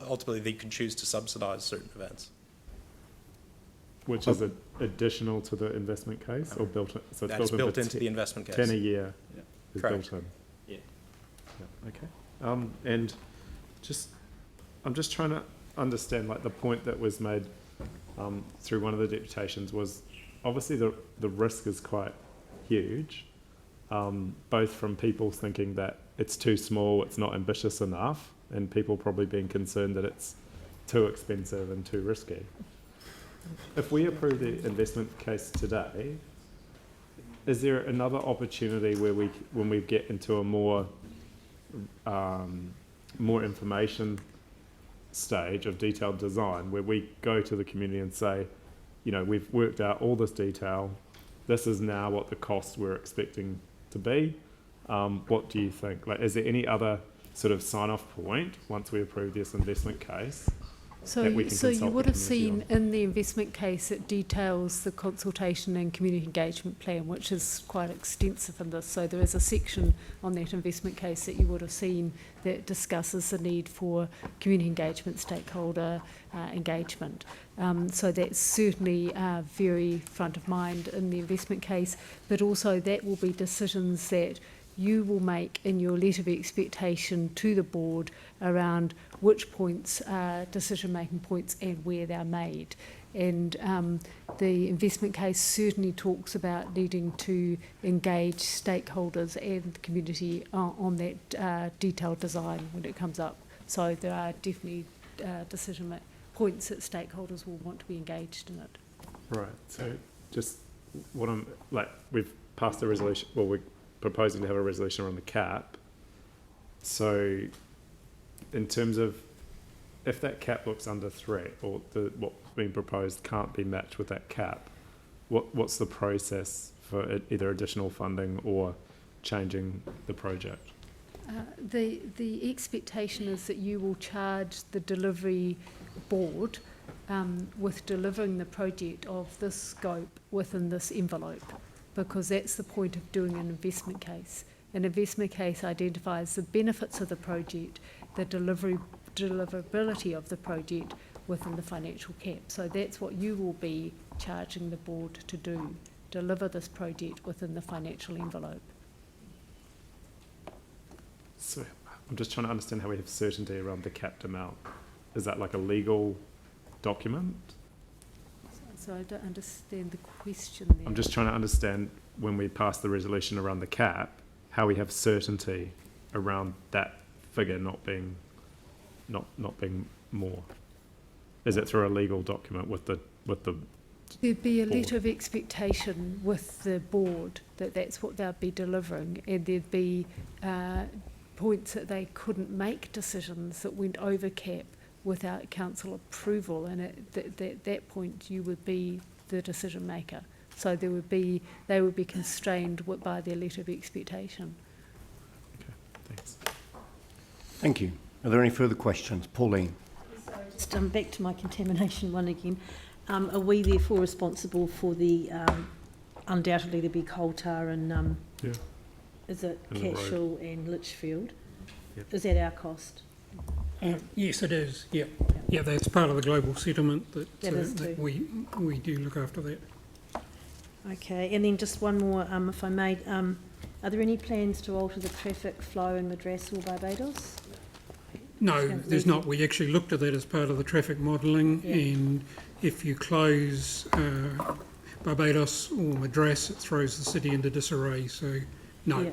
Ultimately they can choose to subsidize certain events. Which is additional to the investment case, or built in? So That's built into the investment case. 10 a year is Correct. built in. Yeah. Okay. And I'm just trying to understand, the point that was made through one of the deputations was obviously the risk is quite huge, both from people thinking that it's too small, it's not ambitious enough, and people probably being concerned that it's too expensive and too risky. If we approve the investment case today, is there another opportunity where when we get into a more information stage of detailed design, where we go to the community and say, we've worked out all this detail, this is now what the costs we're expecting to be. What do you think? Is there any other sort of sign-off point once we approve this investment case. So, that we can so you consult would the have community seen on. in the investment case it details the consultation and community engagement plan, which is quite extensive in this. So there is a section on that investment case that you would have seen that discusses the need for community engagement, stakeholder engagement. So that's certainly very front of mind in the investment case, but also that will be decisions that you will make in your letter of expectation to the board around which points are decision-making points and where they're made. And the investment case certainly talks about needing to engage stakeholders and the community on that detailed design when it comes up. So there are definitely decision points that stakeholders will want to be engaged in it. Right. So just what I'm like, we've passed a resolution. Well, we're proposing to have a resolution around the cap. So in terms of if that cap looks under threat or what's being proposed can't be matched with that cap, what's the process for either additional funding or changing the project? The expectation is that you will charge the delivery board with delivering the project of this scope within this envelope, because that's the point of doing an investment case. An investment case identifies the benefits of the project, the deliverability of the project within the financial cap. So that's what you will be charging the board to do, deliver this project within the financial envelope. So I'm just trying to understand how we have certainty around the capped amount. Is that like a legal document? So I don't understand the question there. I'm just trying to understand when we pass the resolution around the cap, how we have certainty around that figure not being more. Is it through a legal document with the There'd be a board? letter of expectation with the board that that's what they'll be delivering, and there'd be points that they couldn't make decisions that went over cap without council approval, and at that point you would be the decision maker. So they would be constrained by their letter of expectation. Okay, thanks. Thank you. Are there any further questions? Pauline. Just back to my contamination one again. Are we therefore responsible for the undoubtedly there'll be coal tar and Yeah. is it And the road. Catchall and Litchfield? Yep. Is that our cost? Yes, it is. Yeah, yeah, that's part of the global settlement that, That is that too. we do look after that. Okay, and then just one more, if I may. Are there any plans to alter the traffic flow in Madras or Barbados? No, Sounds there's easy. not. We actually looked at that as part of the traffic modelling, Yeah. and if you close Barbados or Madras, it throws the city into disarray. So, no. Yeah.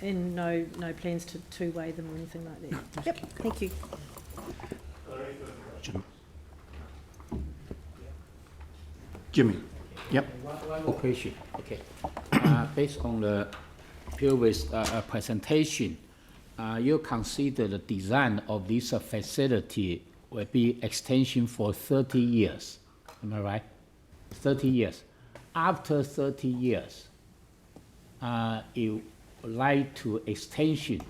And no plans to two-way them or anything like that? No. Yep, thank you. Jimmy. Yep. One more question. Okay. Based on the previous presentation, you consider the design of this facility will be extension for 30 years. Am I right? 30 years. After 30 years, you would like to extension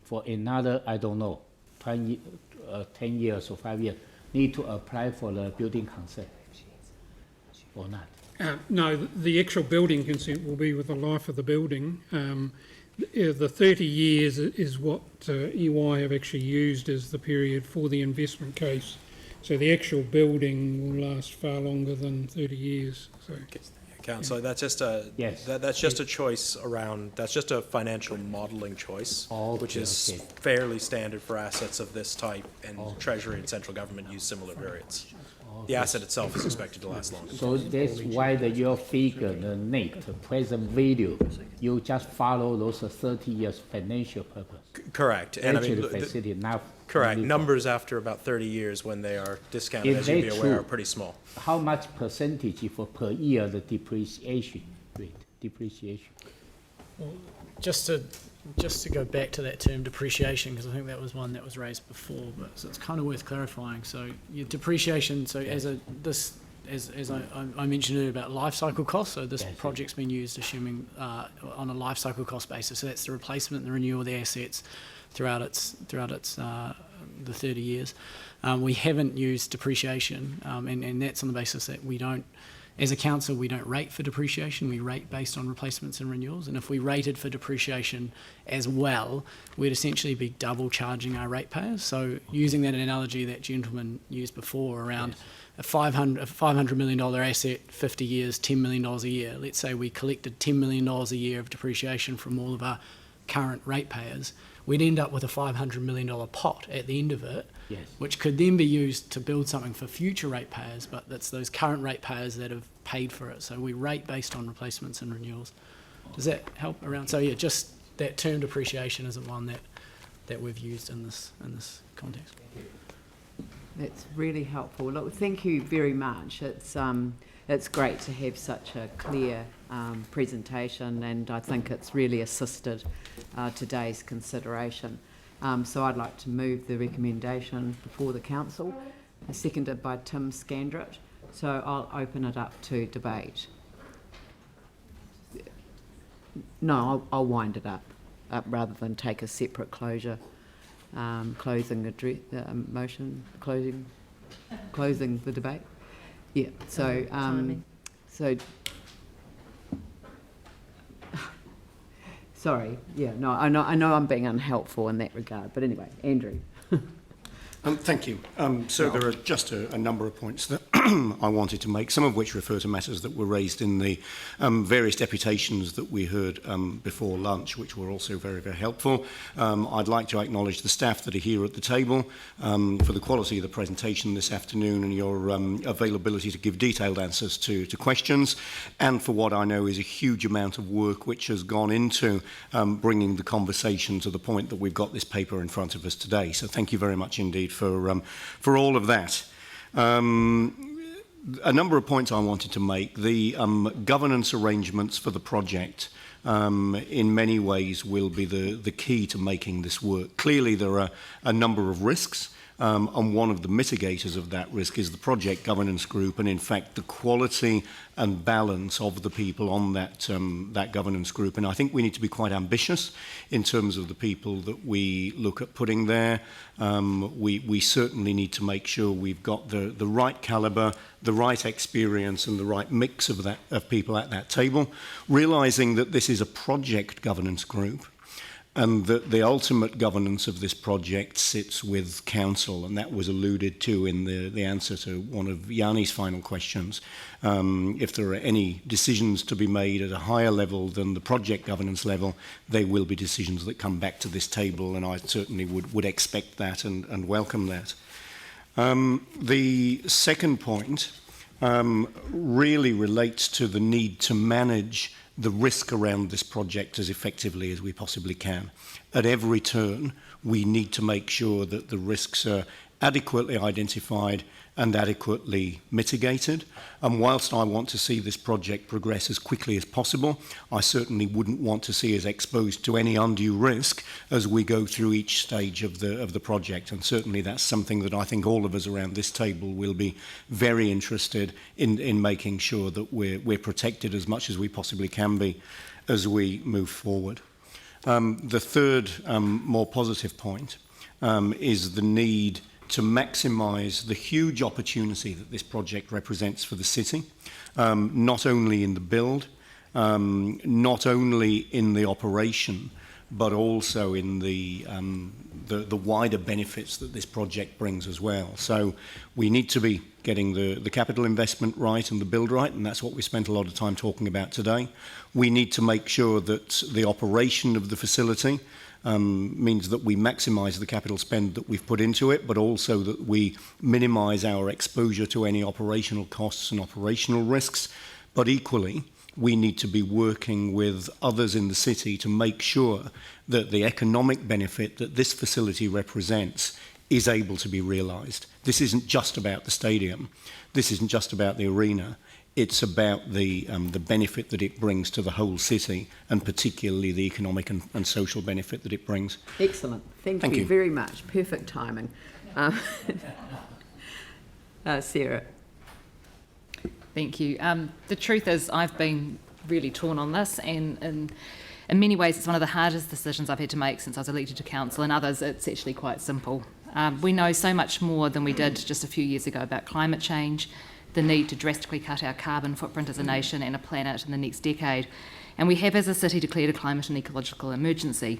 for another, I don't know, 10 years or 5 years, need to apply for the building consent or not? No, the actual building consent will be with the life of the building. The 30 years is what EY have actually used as the period for the investment case. So the actual building will last far longer than 30 years. So. Councillor, that's just a that's just a choice around. That's just a financial modelling choice, which is fairly standard for assets of this type, and Treasury and central government use similar periods. The asset itself is expected to last longer. So that's why your figure, the net, the present value, you just follow those 30 years financial purpose. Correct. And I mean, facility now. Correct. Numbers after about 30 years when they are discounted, as you'd be aware, are pretty small. How much percentage for per year the depreciation rate? Depreciation. Well, just to go back to that term depreciation, because I think that was one that was raised before, but so it's kind of worth clarifying. So your depreciation, so as I mentioned earlier about life cycle costs, so this project's been used assuming on a life cycle cost basis. So that's the replacement and the renewal of the assets, throughout its the 30 years. We haven't used depreciation, and that's on the basis that we don't, as a council, we don't rate for depreciation. We rate based on replacements and renewals. And if we rated for depreciation as well, we'd essentially be double charging our ratepayers. So using that analogy that gentleman used before around a $500 million asset, 50 years, $10 million a year. Let's say we collected $10 million a year of depreciation from all of our current ratepayers. We'd end up with a $500 million pot at the end of it, which could then be used to build something for future ratepayers, but that's those current ratepayers that have paid for it. So we rate based on replacements and renewals. Does that help around? So yeah, just that term depreciation isn't one that we've used in this context. That's really helpful. Look, thank you very much. It's great to have such a clear presentation, and I think it's really assisted today's consideration. So I'd like to move the recommendation before the council, seconded by Tim Scandrett. So I'll open it up to debate. No, I'll wind it up rather than take a separate closing address, motion, closing the debate. Yeah. So sorry. Yeah. No, I know I'm being unhelpful in that regard. But anyway, Andrew. Thank you. So there are just a number of points that I wanted to make, some of which refer to matters that were raised in the various deputations that we heard before lunch, which were also very, very helpful. I'd like to acknowledge the staff that are here at the table for the quality of the presentation this afternoon and your availability to give detailed answers to questions, and for what I know is a huge amount of work which has gone into bringing the conversation to the point that we've got this paper in front of us today. So thank you very much indeed for all of that. A number of points I wanted to make. The governance arrangements for the project in many ways will be the key to making this work. Clearly there are a number of risks, and one of the mitigators of that risk is the project governance group, and in fact the quality and balance of the people on that governance group. And I think we need to be quite ambitious in terms of the people that we look at putting there. We certainly need to make sure we've got the right calibre, the right experience and the right mix of people at that table, realising that this is a project governance group and that the ultimate governance of this project sits with council, and that was alluded to in the answer to one of Yanni's final questions. If there are any decisions to be made at a higher level than the project governance level, they will be decisions that come back to this table, and I certainly would expect that and welcome that. The second point really relates to the need to manage the risk around this project as effectively as we possibly can. At every turn, we need to make sure that the risks are adequately identified and adequately mitigated. And whilst I want to see this project progress as quickly as possible, I certainly wouldn't want to see us exposed to any undue risk as we go through each stage of the project. And certainly that's something that I think all of us around this table will be very interested in making sure that we're protected as much as we possibly can be as we move forward. The third more positive point is the need to maximise the huge opportunity that this project represents for the city, not only in the build, not only in the operation, but also in the wider benefits that this project brings as well. So we need to be getting the capital investment right and the build right, and that's what we spent a lot of time talking about today. We need to make sure that the operation of the facility means that we maximise the capital spend that we've put into it, but also that we minimise our exposure to any operational costs and operational risks. But equally, we need to be working with others in the city to make sure that the economic benefit that this facility represents is able to be realised. This isn't just about the stadium. This isn't just about the arena. It's about the benefit that it brings to the whole city, and particularly the economic and social benefit that it brings. Excellent. Thank you very much. Perfect timing. Sarah. Thank you. The truth is I've been really torn on this, and In many ways, it's one of the hardest decisions I've had to make since I was elected to council. In others, it's actually quite simple. We know so much more than we did just a few years ago about climate change, the need to drastically cut our carbon footprint as a nation and a planet in the next decade. And we have, as a city, declared a climate and ecological emergency.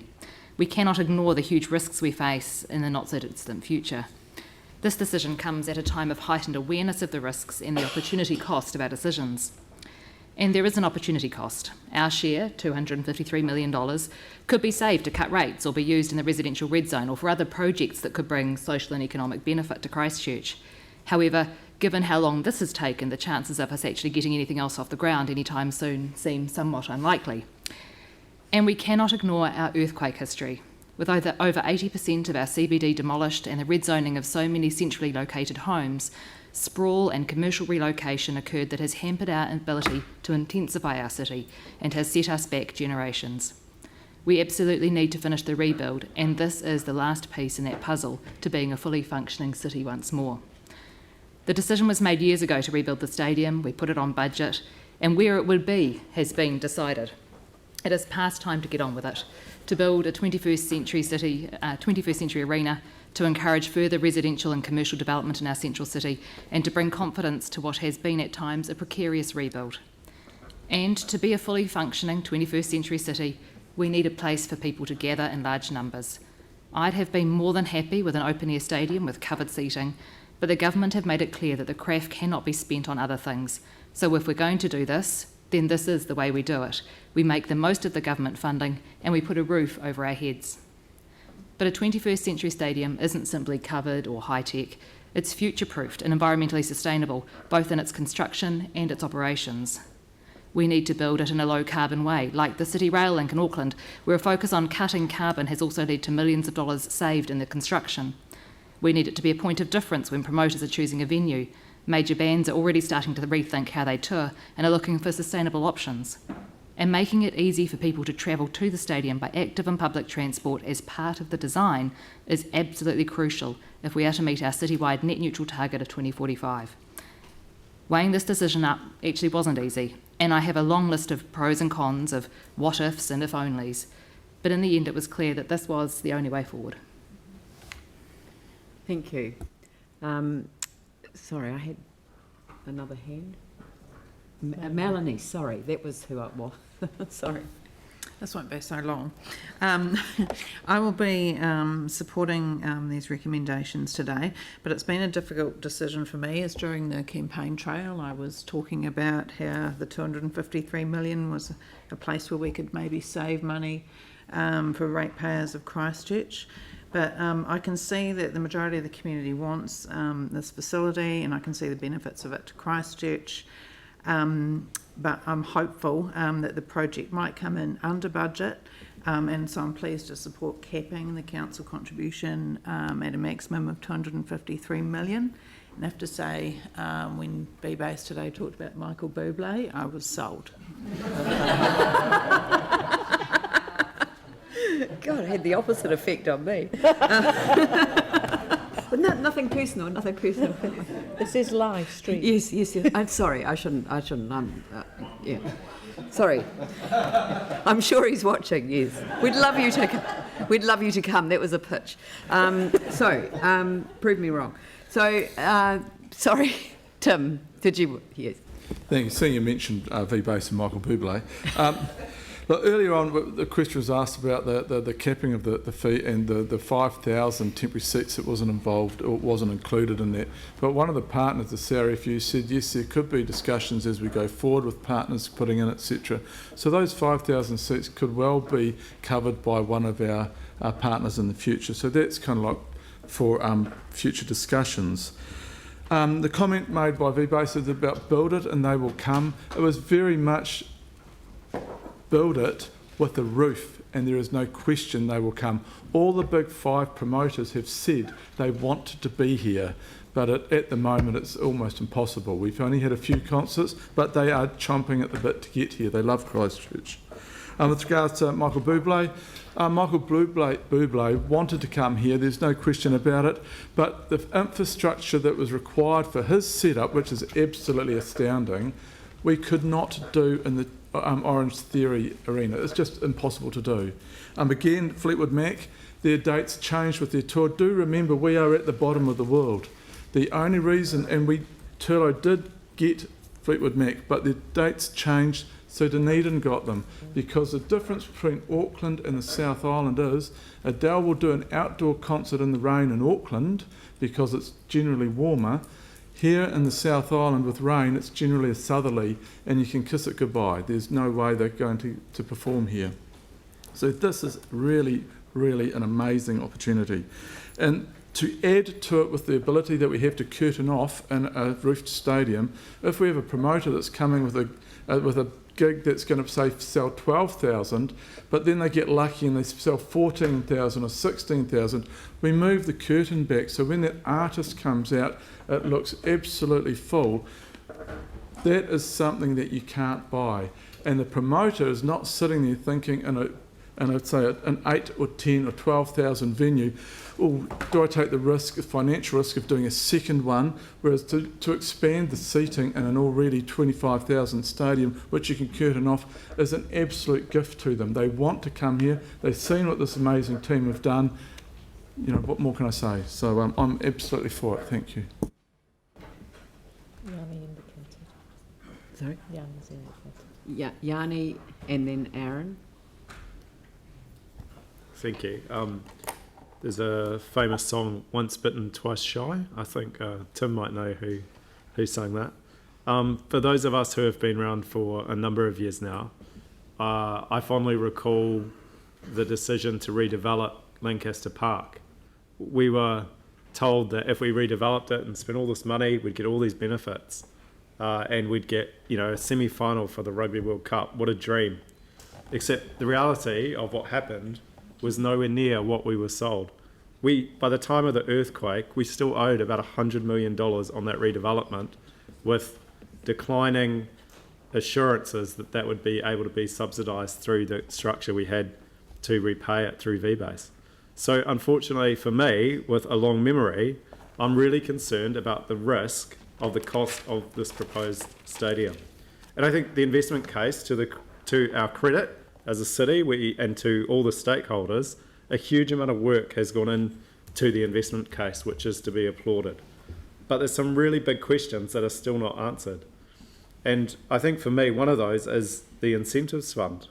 We cannot ignore the huge risks we face in the not-so-distant future. This decision comes at a time of heightened awareness of the risks and the opportunity cost of our decisions. And there is an opportunity cost. Our share, $253 million, could be saved to cut rates or be used in the residential red zone or for other projects that could bring social and economic benefit to Christchurch. However, given how long this has taken, the chances of us actually getting anything else off the ground anytime soon seem somewhat unlikely. And we cannot ignore our earthquake history. With over 80% of our CBD demolished and the red zoning of so many centrally located homes, sprawl and commercial relocation occurred that has hampered our ability to intensify our city and has set us back generations. We absolutely need to finish the rebuild, and this is the last piece in that puzzle to being a fully functioning city once more. The decision was made years ago to rebuild the stadium. We put it on budget, and where it would be has been decided. It is past time to get on with it, to build a 21st century city, 21st century arena, to encourage further residential and commercial development in our central city, and to bring confidence to what has been at times a precarious rebuild. And to be a fully functioning 21st century city, we need a place for people to gather in large numbers. I'd have been more than happy with an open-air stadium with covered seating, but the government have made it clear that the craft cannot be spent on other things. So if we're going to do this, then this is the way we do it. We make the most of the government funding and we put a roof over our heads. But a 21st century stadium isn't simply covered or high-tech. It's future-proofed and environmentally sustainable, both in its construction and its operations. We need to build it in a low-carbon way, like the City Rail link in Auckland, where a focus on cutting carbon has also led to millions of dollars saved in the construction. We need it to be a point of difference when promoters are choosing a venue. Major bands are already starting to rethink how they tour and are looking for sustainable options. And making it easy for people to travel to the stadium by active and public transport as part of the design is absolutely crucial if we are to meet our citywide net neutral target of 2045. Weighing this decision up actually wasn't easy, and I have a long list of pros and cons, of what-ifs and if-onlys, but in the end it was clear that this was the only way forward. Thank you. Sorry, I had another hand. Melanie, sorry, that was who it was. Sorry. This won't be so long. I will be supporting these recommendations today, but it's been a difficult decision for me, as during the campaign trail I was talking about how the 253 million was a place where we could maybe save money for ratepayers of Christchurch. But I can see that the majority of the community wants this facility, and I can see the benefits of it to Christchurch. But I'm hopeful that the project might come in under budget, and so I'm pleased to support capping the council contribution at a maximum of 253 million. And I have to say, when B-Base today talked about Michael Bublé, I was sold. God, it had the opposite effect on me. Nothing personal, nothing personal. This is live stream. Yes. I'm sorry, I shouldn't. Yeah. Sorry. I'm sure he's watching. Yes. We'd love you to come. That was a pitch. Prove me wrong. Sorry, Tim. Did you? Yes. Thank you. Seeing you mentioned V-Base and Michael Bublé. Look, earlier on, the question was asked about the capping of the fee and the 5,000 temporary seats that wasn't involved or wasn't included in that. But one of the partners, the CRFU, said yes, there could be discussions as we go forward with partners putting in, etc. So those 5,000 seats could well be covered by one of our partners in the future. So that's kind of like for future discussions. The comment made by V-Base is about build it and they will come. It was very much build it with a roof, and there is no question they will come. All the big five promoters have said they want to be here, but at the moment it's almost impossible. We've only had a few concerts, but they are chomping at the bit to get here. They love Christchurch. With regards to Michael Bublé, Michael Bublé wanted to come here, there's no question about it, but the infrastructure that was required for his setup, which is absolutely astounding, we could not do in the Orange Theory arena. It's just impossible to do. Again, Fleetwood Mac, their dates changed with their tour. Do remember, we are at the bottom of the world. The only reason, and Turlo did get Fleetwood Mac, but the dates changed, so Dunedin got them, because the difference between Auckland and the South Island is Adele will do an outdoor concert in the rain in Auckland because it's generally warmer. Here in the South Island with rain, it's generally a southerly, and you can kiss it goodbye. There's no way they're going to perform here. So this is really, really an amazing opportunity. And to add to it with the ability that we have to curtain off in a roofed stadium, if we have a promoter that's coming with a gig that's going to say sell 12,000, but then they get lucky and they sell 14,000 or 16,000, we move the curtain back so when that artist comes out, it looks absolutely full. That is something that you can't buy, and the promoter is not sitting there thinking I'd say an 8 or 10 or 12,000 venue, oh, do I take the financial risk of doing a second one, whereas to expand the seating in an already 25,000 stadium, which you can curtain off, is an absolute gift to them. They want to come here. They've seen what this amazing team have done. You know, what more can I say? So I'm absolutely for it. Thank you. Sorry? Yanni and then Aaron. Thank you. There's a famous song, Once Bitten, Twice Shy. I think Tim might know who sang that. For those of us who have been around for a number of years now, I fondly recall the decision to redevelop Lancaster Park. We were told that if we redeveloped it and spent all this money, we'd get all these benefits, and we'd get, a semi-final for the Rugby World Cup. What a dream. Except the reality of what happened was nowhere near what we were sold. By the time of the earthquake, we still owed about $100 million on that redevelopment, with declining assurances that would be able to be subsidised through the structure we had to repay it through VBase. So unfortunately for me, with a long memory, I'm really concerned about the risk of the cost of this proposed stadium. And I think the investment case, to our credit as a city and to all the stakeholders, a huge amount of work has gone into the investment case, which is to be applauded. But there's some really big questions that are still not answered. And I think for me, one of those is the incentives fund.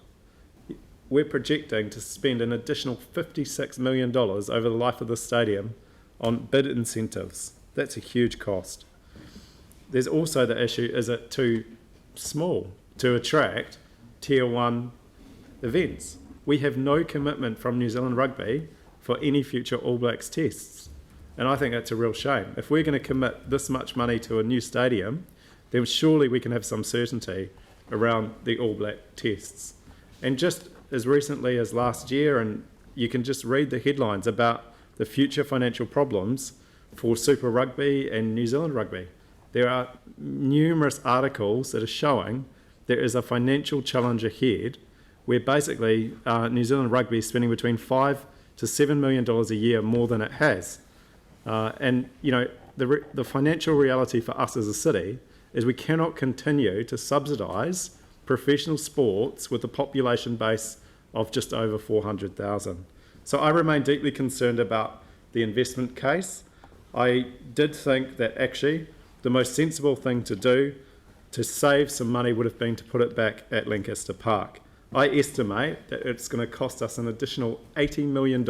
We're projecting to spend an additional $56 million over the life of the stadium on bid incentives. That's a huge cost. There's also the issue, is it too small to attract Tier 1 events? We have no commitment from New Zealand Rugby for any future All Blacks tests. And I think that's a real shame. If we're going to commit this much money to a new stadium, then surely we can have some certainty around the All Black tests. And just as recently as last year, and you can just read the headlines about the future financial problems for Super Rugby and New Zealand Rugby. There are numerous articles that are showing there is a financial challenge ahead where basically New Zealand Rugby is spending between $5 to $7 million a year more than it has. And the financial reality for us as a city is we cannot continue to subsidise professional sports with a population base of just over 400,000. So I remain deeply concerned about the investment case. I did think that actually the most sensible thing to do to save some money would have been to put it back at Lancaster Park. I estimate that it's going to cost us an additional $80 million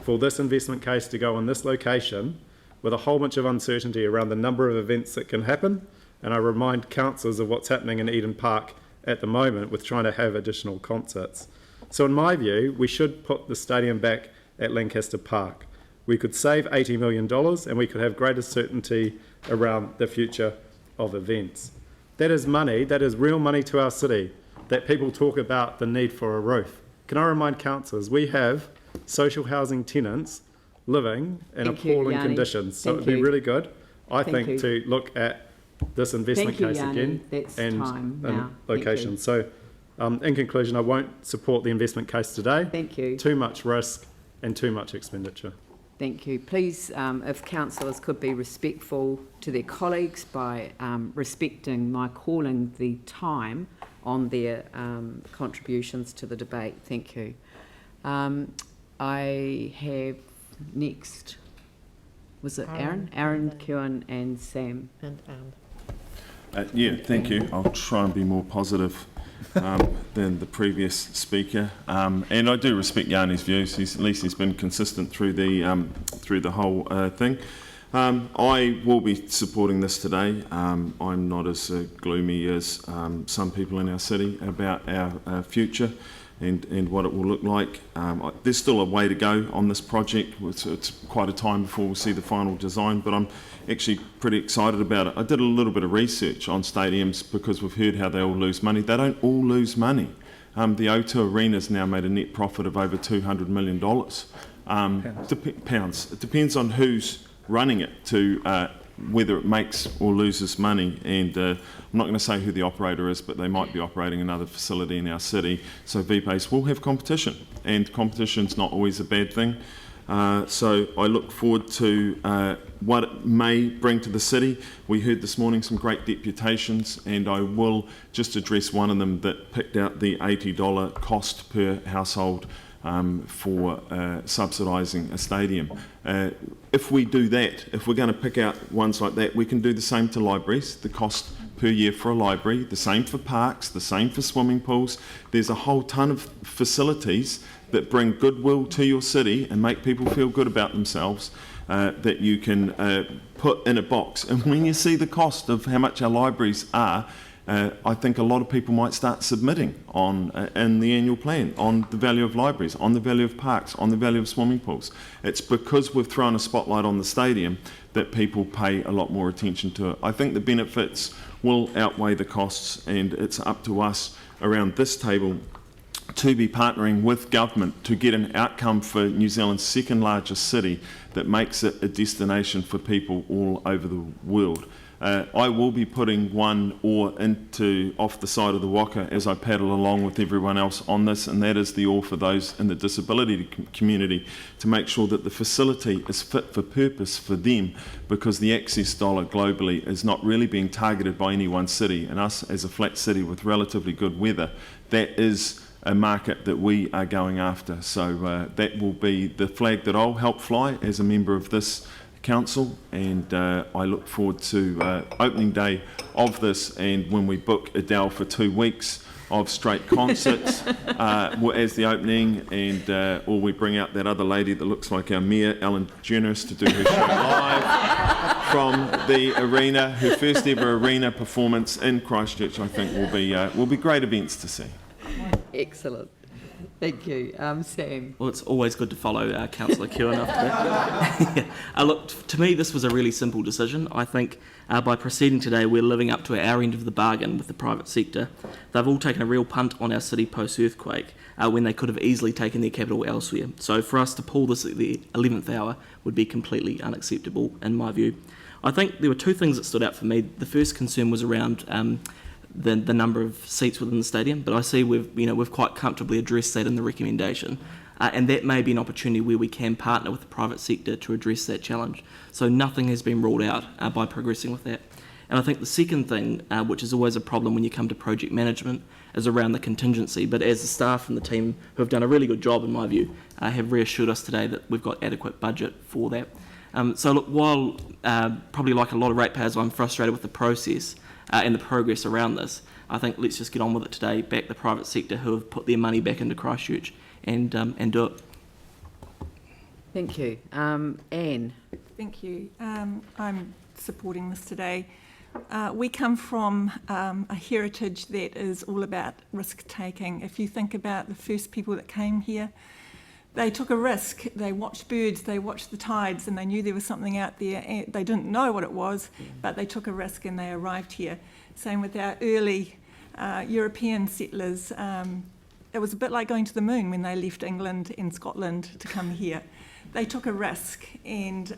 for this investment case to go in this location, with a whole bunch of uncertainty around the number of events that can happen. And I remind councillors of what's happening in Eden Park at the moment with trying to have additional concerts. So in my view, we should put the stadium back at Lancaster Park. We could save $80 million and we could have greater certainty around the future of events. That is money, that is real money to our city, that people talk about the need for a roof. Can I remind councillors, we have social housing tenants living in appalling conditions. So it would be really good, I think, to look at this investment case again and location. So in conclusion, I won't support the investment case today. Thank you. Too much risk and too much expenditure. Thank you. Please, if councillors could be respectful to their colleagues by respecting my calling the time on their contributions to the debate. Thank you. I have next, was it Aaron? Aaron, Kewan and Sam. And Anne. Yeah, thank you. I'll try and be more positive than the previous speaker. And I do respect Yanni's views. At least he's been consistent through the whole thing. I will be supporting this today. I'm not as gloomy as some people in our city about our future and what it will look like. There's still a way to go on this project. It's quite a time before we'll see the final design, but I'm actually pretty excited about it. I did a little bit of research on stadiums because we've heard how they all lose money. They don't all lose money. The O2 Arena's now made a net profit of over $200 million. Pounds. It depends on who's running it to whether it makes or loses money, and I'm not going to say who the operator is, but they might be operating another facility in our city, so VPAs will have competition, and competition's not always a bad thing. So I look forward to what it may bring to the city. We heard this morning some great deputations, and I will just address one of them that picked out the $80 cost per household for subsidising a stadium. If we do that, if we're going to pick out ones like that, we can do the same to libraries, the cost per year for a library, the same for parks, the same for swimming pools. There's a whole ton of facilities that bring goodwill to your city and make people feel good about themselves that you can put in a box. And when you see the cost of how much our libraries are, I think a lot of people might start submitting on in the annual plan on the value of libraries, on the value of parks, on the value of swimming pools. It's because we've thrown a spotlight on the stadium that people pay a lot more attention to it. I think the benefits will outweigh the costs, and it's up to us around this table to be partnering with government to get an outcome for New Zealand's second largest city that makes it a destination for people all over the world. I will be putting one oar off the side of the Waka as I paddle along with everyone else on this, and that is the oar for those in the disability community to make sure that the facility is fit for purpose for them, because the access dollar globally is not really being targeted by any one city, and us as a flat city with relatively good weather, that is a market that we are going after. So that will be the flag that I'll help fly as a member of this council, and I look forward to opening day of this, and when we book Adele for 2 weeks of straight concerts as the opening, and or we bring out that other lady that looks like our mayor, Ellen DeGeneres, to do her show live from the arena. Her first ever arena performance in Christchurch, I think, will be great events to see. Excellent. Thank you. Sam. Well, it's always good to follow Councillor Kewan after that. Look, to me, this was a really simple decision. I think by proceeding today, we're living up to our end of the bargain with the private sector. They've all taken a real punt on our city post-earthquake when they could have easily taken their capital elsewhere. So for us to pull this at the 11th hour would be completely unacceptable, in my view. I think there were two things that stood out for me. The first concern was around the number of seats within the stadium, but I see we've quite comfortably addressed that in the recommendation, and that may be an opportunity where we can partner with the private sector to address that challenge. So nothing has been ruled out by progressing with that. And I think the second thing, which is always a problem when you come to project management, is around the contingency. But as the staff and the team, who have done a really good job in my view, have reassured us today that we've got adequate budget for that. So look, while probably like a lot of ratepayers, I'm frustrated with the process and the progress around this, I think let's just get on with it today, back the private sector who have put their money back into Christchurch, and do it. Thank you. Anne. Thank you. I'm supporting this today. We come from a heritage that is all about risk-taking. If you think about the first people that came here, they took a risk. They watched birds, they watched the tides, and they knew there was something out there. And they didn't know what it was, but they took a risk and they arrived here. Same with our early European settlers. It was a bit like going to the moon when they left England and Scotland to come here. They took a risk, and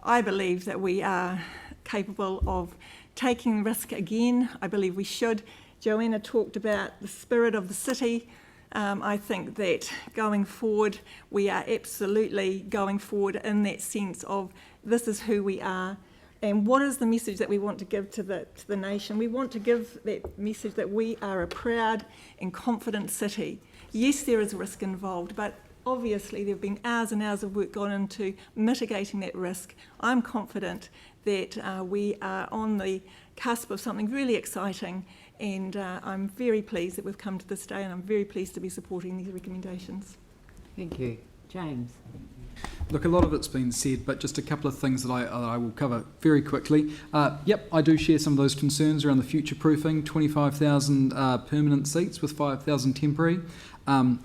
I believe that we are capable of taking risk again. I believe we should. Joanna talked about the spirit of the city. I think that going forward, we are absolutely going forward in that sense of this is who we are. And what is the message that we want to give to the nation? We want to give that message that we are a proud and confident city. Yes, there is risk involved, but obviously there have been hours and hours of work gone into mitigating that risk. I'm confident that we are on the cusp of something really exciting, and I'm very pleased that we've come to this day, and I'm very pleased to be supporting these recommendations. Thank you. James. Look, a lot of it's been said, but just a couple of things that I will cover very quickly. Yep, I do share some of those concerns around the future-proofing, 25,000 permanent seats with 5,000 temporary.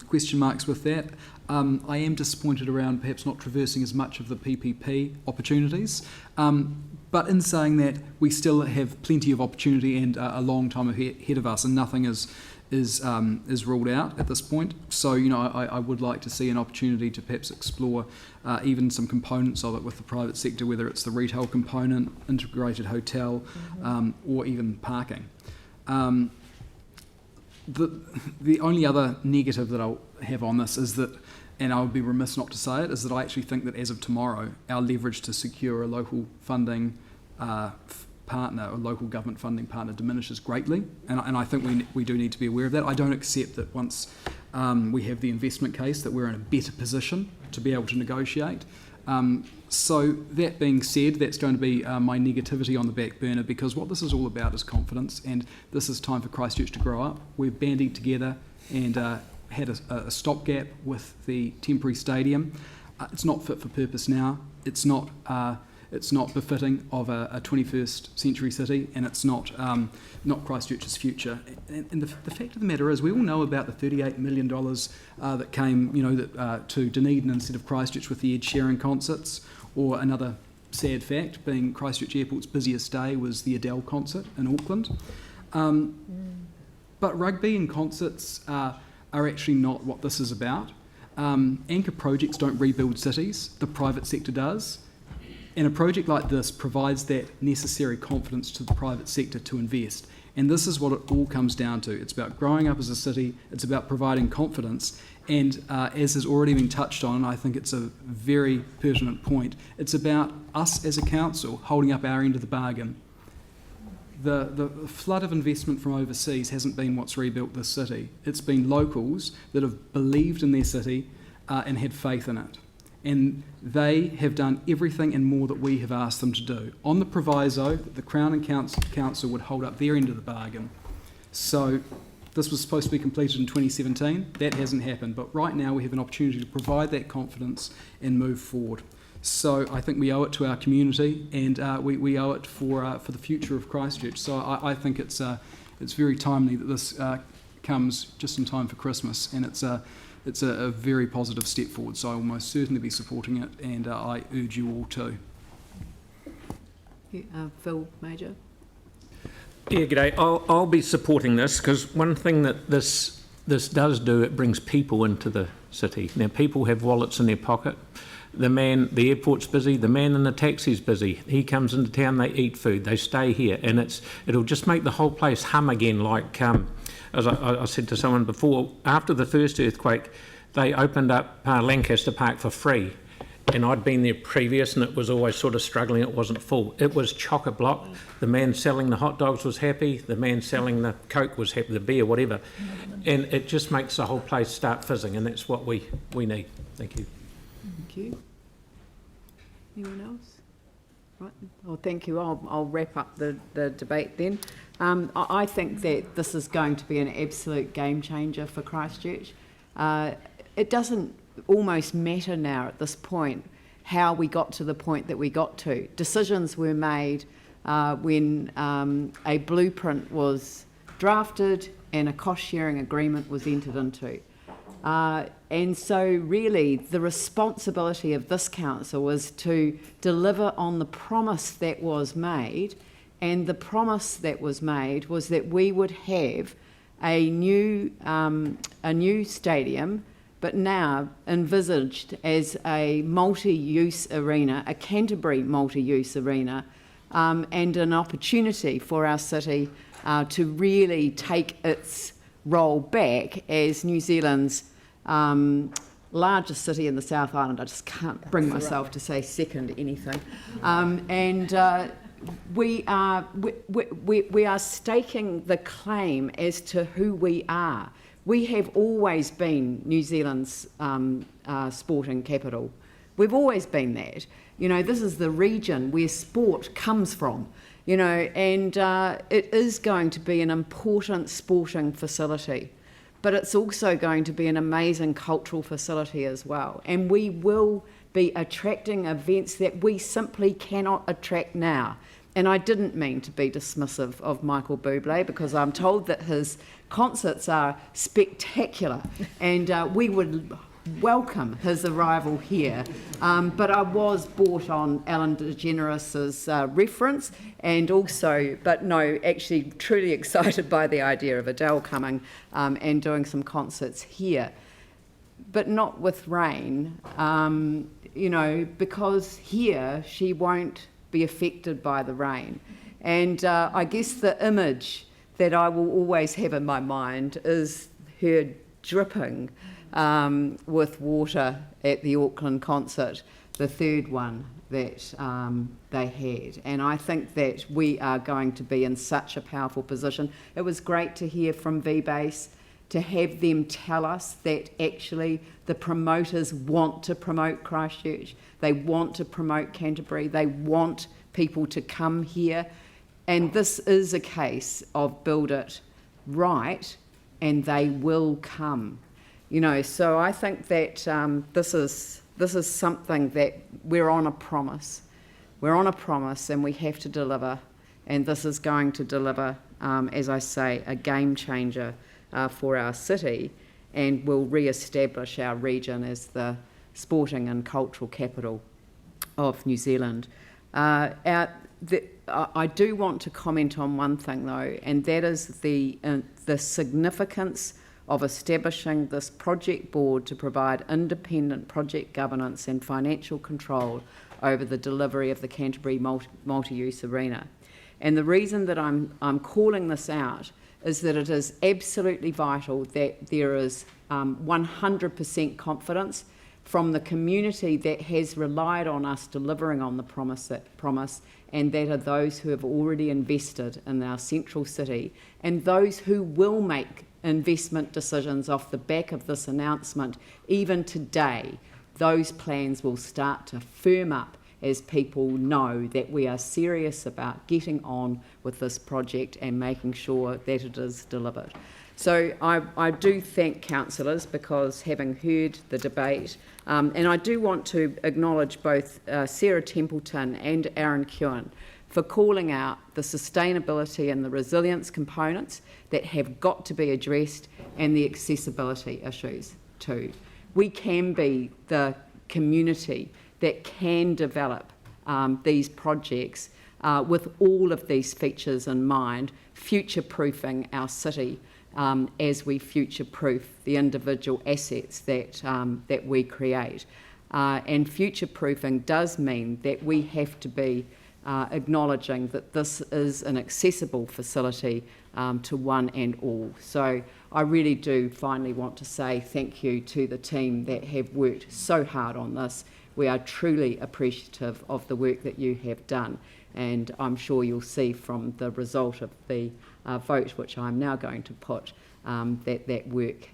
Question marks with that. I am disappointed around perhaps not traversing as much of the PPP opportunities. But in saying that, we still have plenty of opportunity and a long time ahead of us, and nothing is ruled out at this point. So, you know, I would like to see an opportunity to perhaps explore even some components of it with the private sector, whether it's the retail component, integrated hotel, or even parking. The only other negative that I'll have on this is that, and I would be remiss not to say it, is that I actually think that as of tomorrow, our leverage to secure a local funding partner, a local government funding partner, diminishes greatly, and I think we do need to be aware of that. I don't accept that once we have the investment case that we're in a better position to be able to negotiate. So that being said, that's going to be my negativity on the back burner, because what this is all about is confidence, and this is time for Christchurch to grow up. We've bandied together and had a stopgap with the temporary stadium. It's not fit for purpose now. It's not befitting of a 21st century city, and it's not Christchurch's future. And the fact of the matter is, we all know about the $38 million that came, to Dunedin instead of Christchurch with the Ed Sheeran concerts, or another sad fact being Christchurch Airport's busiest day was the Adele concert in Auckland. But rugby and concerts are actually not what this is about. Anchor projects don't rebuild cities, the private sector does. And a project like this provides that necessary confidence to the private sector to invest. And this is what it all comes down to. It's about growing up as a city, it's about providing confidence, and as has already been touched on, and I think it's a very pertinent point, it's about us as a council holding up our end of the bargain. The flood of investment from overseas hasn't been what's rebuilt this city. It's been locals that have believed in their city and had faith in it. And they have done everything and more that we have asked them to do, on the proviso that the Crown and Council would hold up their end of the bargain. So this was supposed to be completed in 2017. That hasn't happened. But right now we have an opportunity to provide that confidence and move forward. So I think we owe it to our community, and we owe it for the future of Christchurch. So I think it's very timely that this comes just in time for Christmas, and it's a very positive step forward. So I will most certainly be supporting it, and I urge you all to. Phil Major. Yeah, g'day. I'll be supporting this, because one thing that this does do, it brings people into the city. Now, people have wallets in their pocket. The airport's busy, the man in the taxi's busy. He comes into town, they eat food, they stay here, and it'll just make the whole place hum again. Like as I said to someone before, after the first earthquake, they opened up Lancaster Park for free, and I'd been there previous, and it was always sort of struggling. It wasn't full. It was chock-a-block. The man selling the hot dogs was happy. The man selling the Coke was happy, the beer, whatever, and it just makes the whole place start fizzing, and that's what we need. Thank you. Thank you. Anyone else? Right. Well, thank you. I'll wrap up the debate then. I think that this is going to be an absolute game changer for Christchurch. It doesn't almost matter now at this point how we got to the point that we got to. Decisions were made when a blueprint was drafted and a cost-sharing agreement was entered into. And so really the responsibility of this council was to deliver on the promise that was made, and the promise that was made was that we would have a new stadium, but now envisaged as a multi-use arena, a Canterbury multi-use arena, and an opportunity for our city to really take its role back as New Zealand's largest city in the South Island. I just can't bring myself to say second anything. We are staking the claim as to who we are. We have always been New Zealand's sporting capital. We've always been that. You know, this is the region where sport comes from, you know, and it is going to be an important sporting facility, but it's also going to be an amazing cultural facility as well. And we will be attracting events that we simply cannot attract now. And I didn't mean to be dismissive of Michael Bublé, because I'm told that his concerts are spectacular, and we would welcome his arrival here. But I was bought on Ellen DeGeneres' reference, and also, but no, actually truly excited by the idea of Adele coming and doing some concerts here. But not with rain, you know, because here she won't be affected by the rain. And I guess the image that I will always have in my mind is her dripping with water at the Auckland concert, the third one that they had. And I think that we are going to be in such a powerful position. It was great to hear from V-Base, to have them tell us that actually the promoters want to promote Christchurch, they want to promote Canterbury, they want people to come here, and this is a case of build it right and they will come. You know, so I think that this is something that we're on a promise. We're on a promise and we have to deliver, and this is going to deliver, as I say, a game changer for our city, and will re-establish our region as the sporting and cultural capital of New Zealand. I do want to comment on one thing though, and that is the significance of establishing this project board to provide independent project governance and financial control over the delivery of the Canterbury multi-use arena. And the reason that I'm calling this out is that it is absolutely vital that there is 100% confidence from the community that has relied on us delivering on the promise, and that are those who have already invested in our central city, and those who will make investment decisions off the back of this announcement. Even today, those plans will start to firm up as people know that we are serious about getting on with this project and making sure that it is delivered. So I do thank councillors, because having heard the debate, and I do want to acknowledge both Sarah Templeton and Aaron Kewen for calling out the sustainability and the resilience components that have got to be addressed, and the accessibility issues too. We can be the community that can develop these projects with all of these features in mind, future-proofing our city as we future-proof the individual assets that we create. And future-proofing does mean that we have to be acknowledging that this is an accessible facility to one and all. So I really do finally want to say thank you to the team that have worked so hard on this. We are truly appreciative of the work that you have done, and I'm sure you'll see from the result of the vote, which I'm now going to put, that work,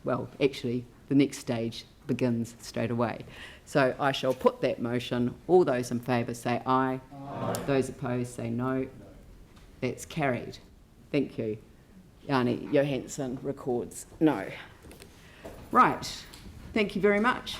well, actually, the next stage begins straight away. So I shall put that motion. All those in favour say aye. Aye. Those opposed say no. That's carried. Thank you. Jani Johansson records no. Right. Thank you very much.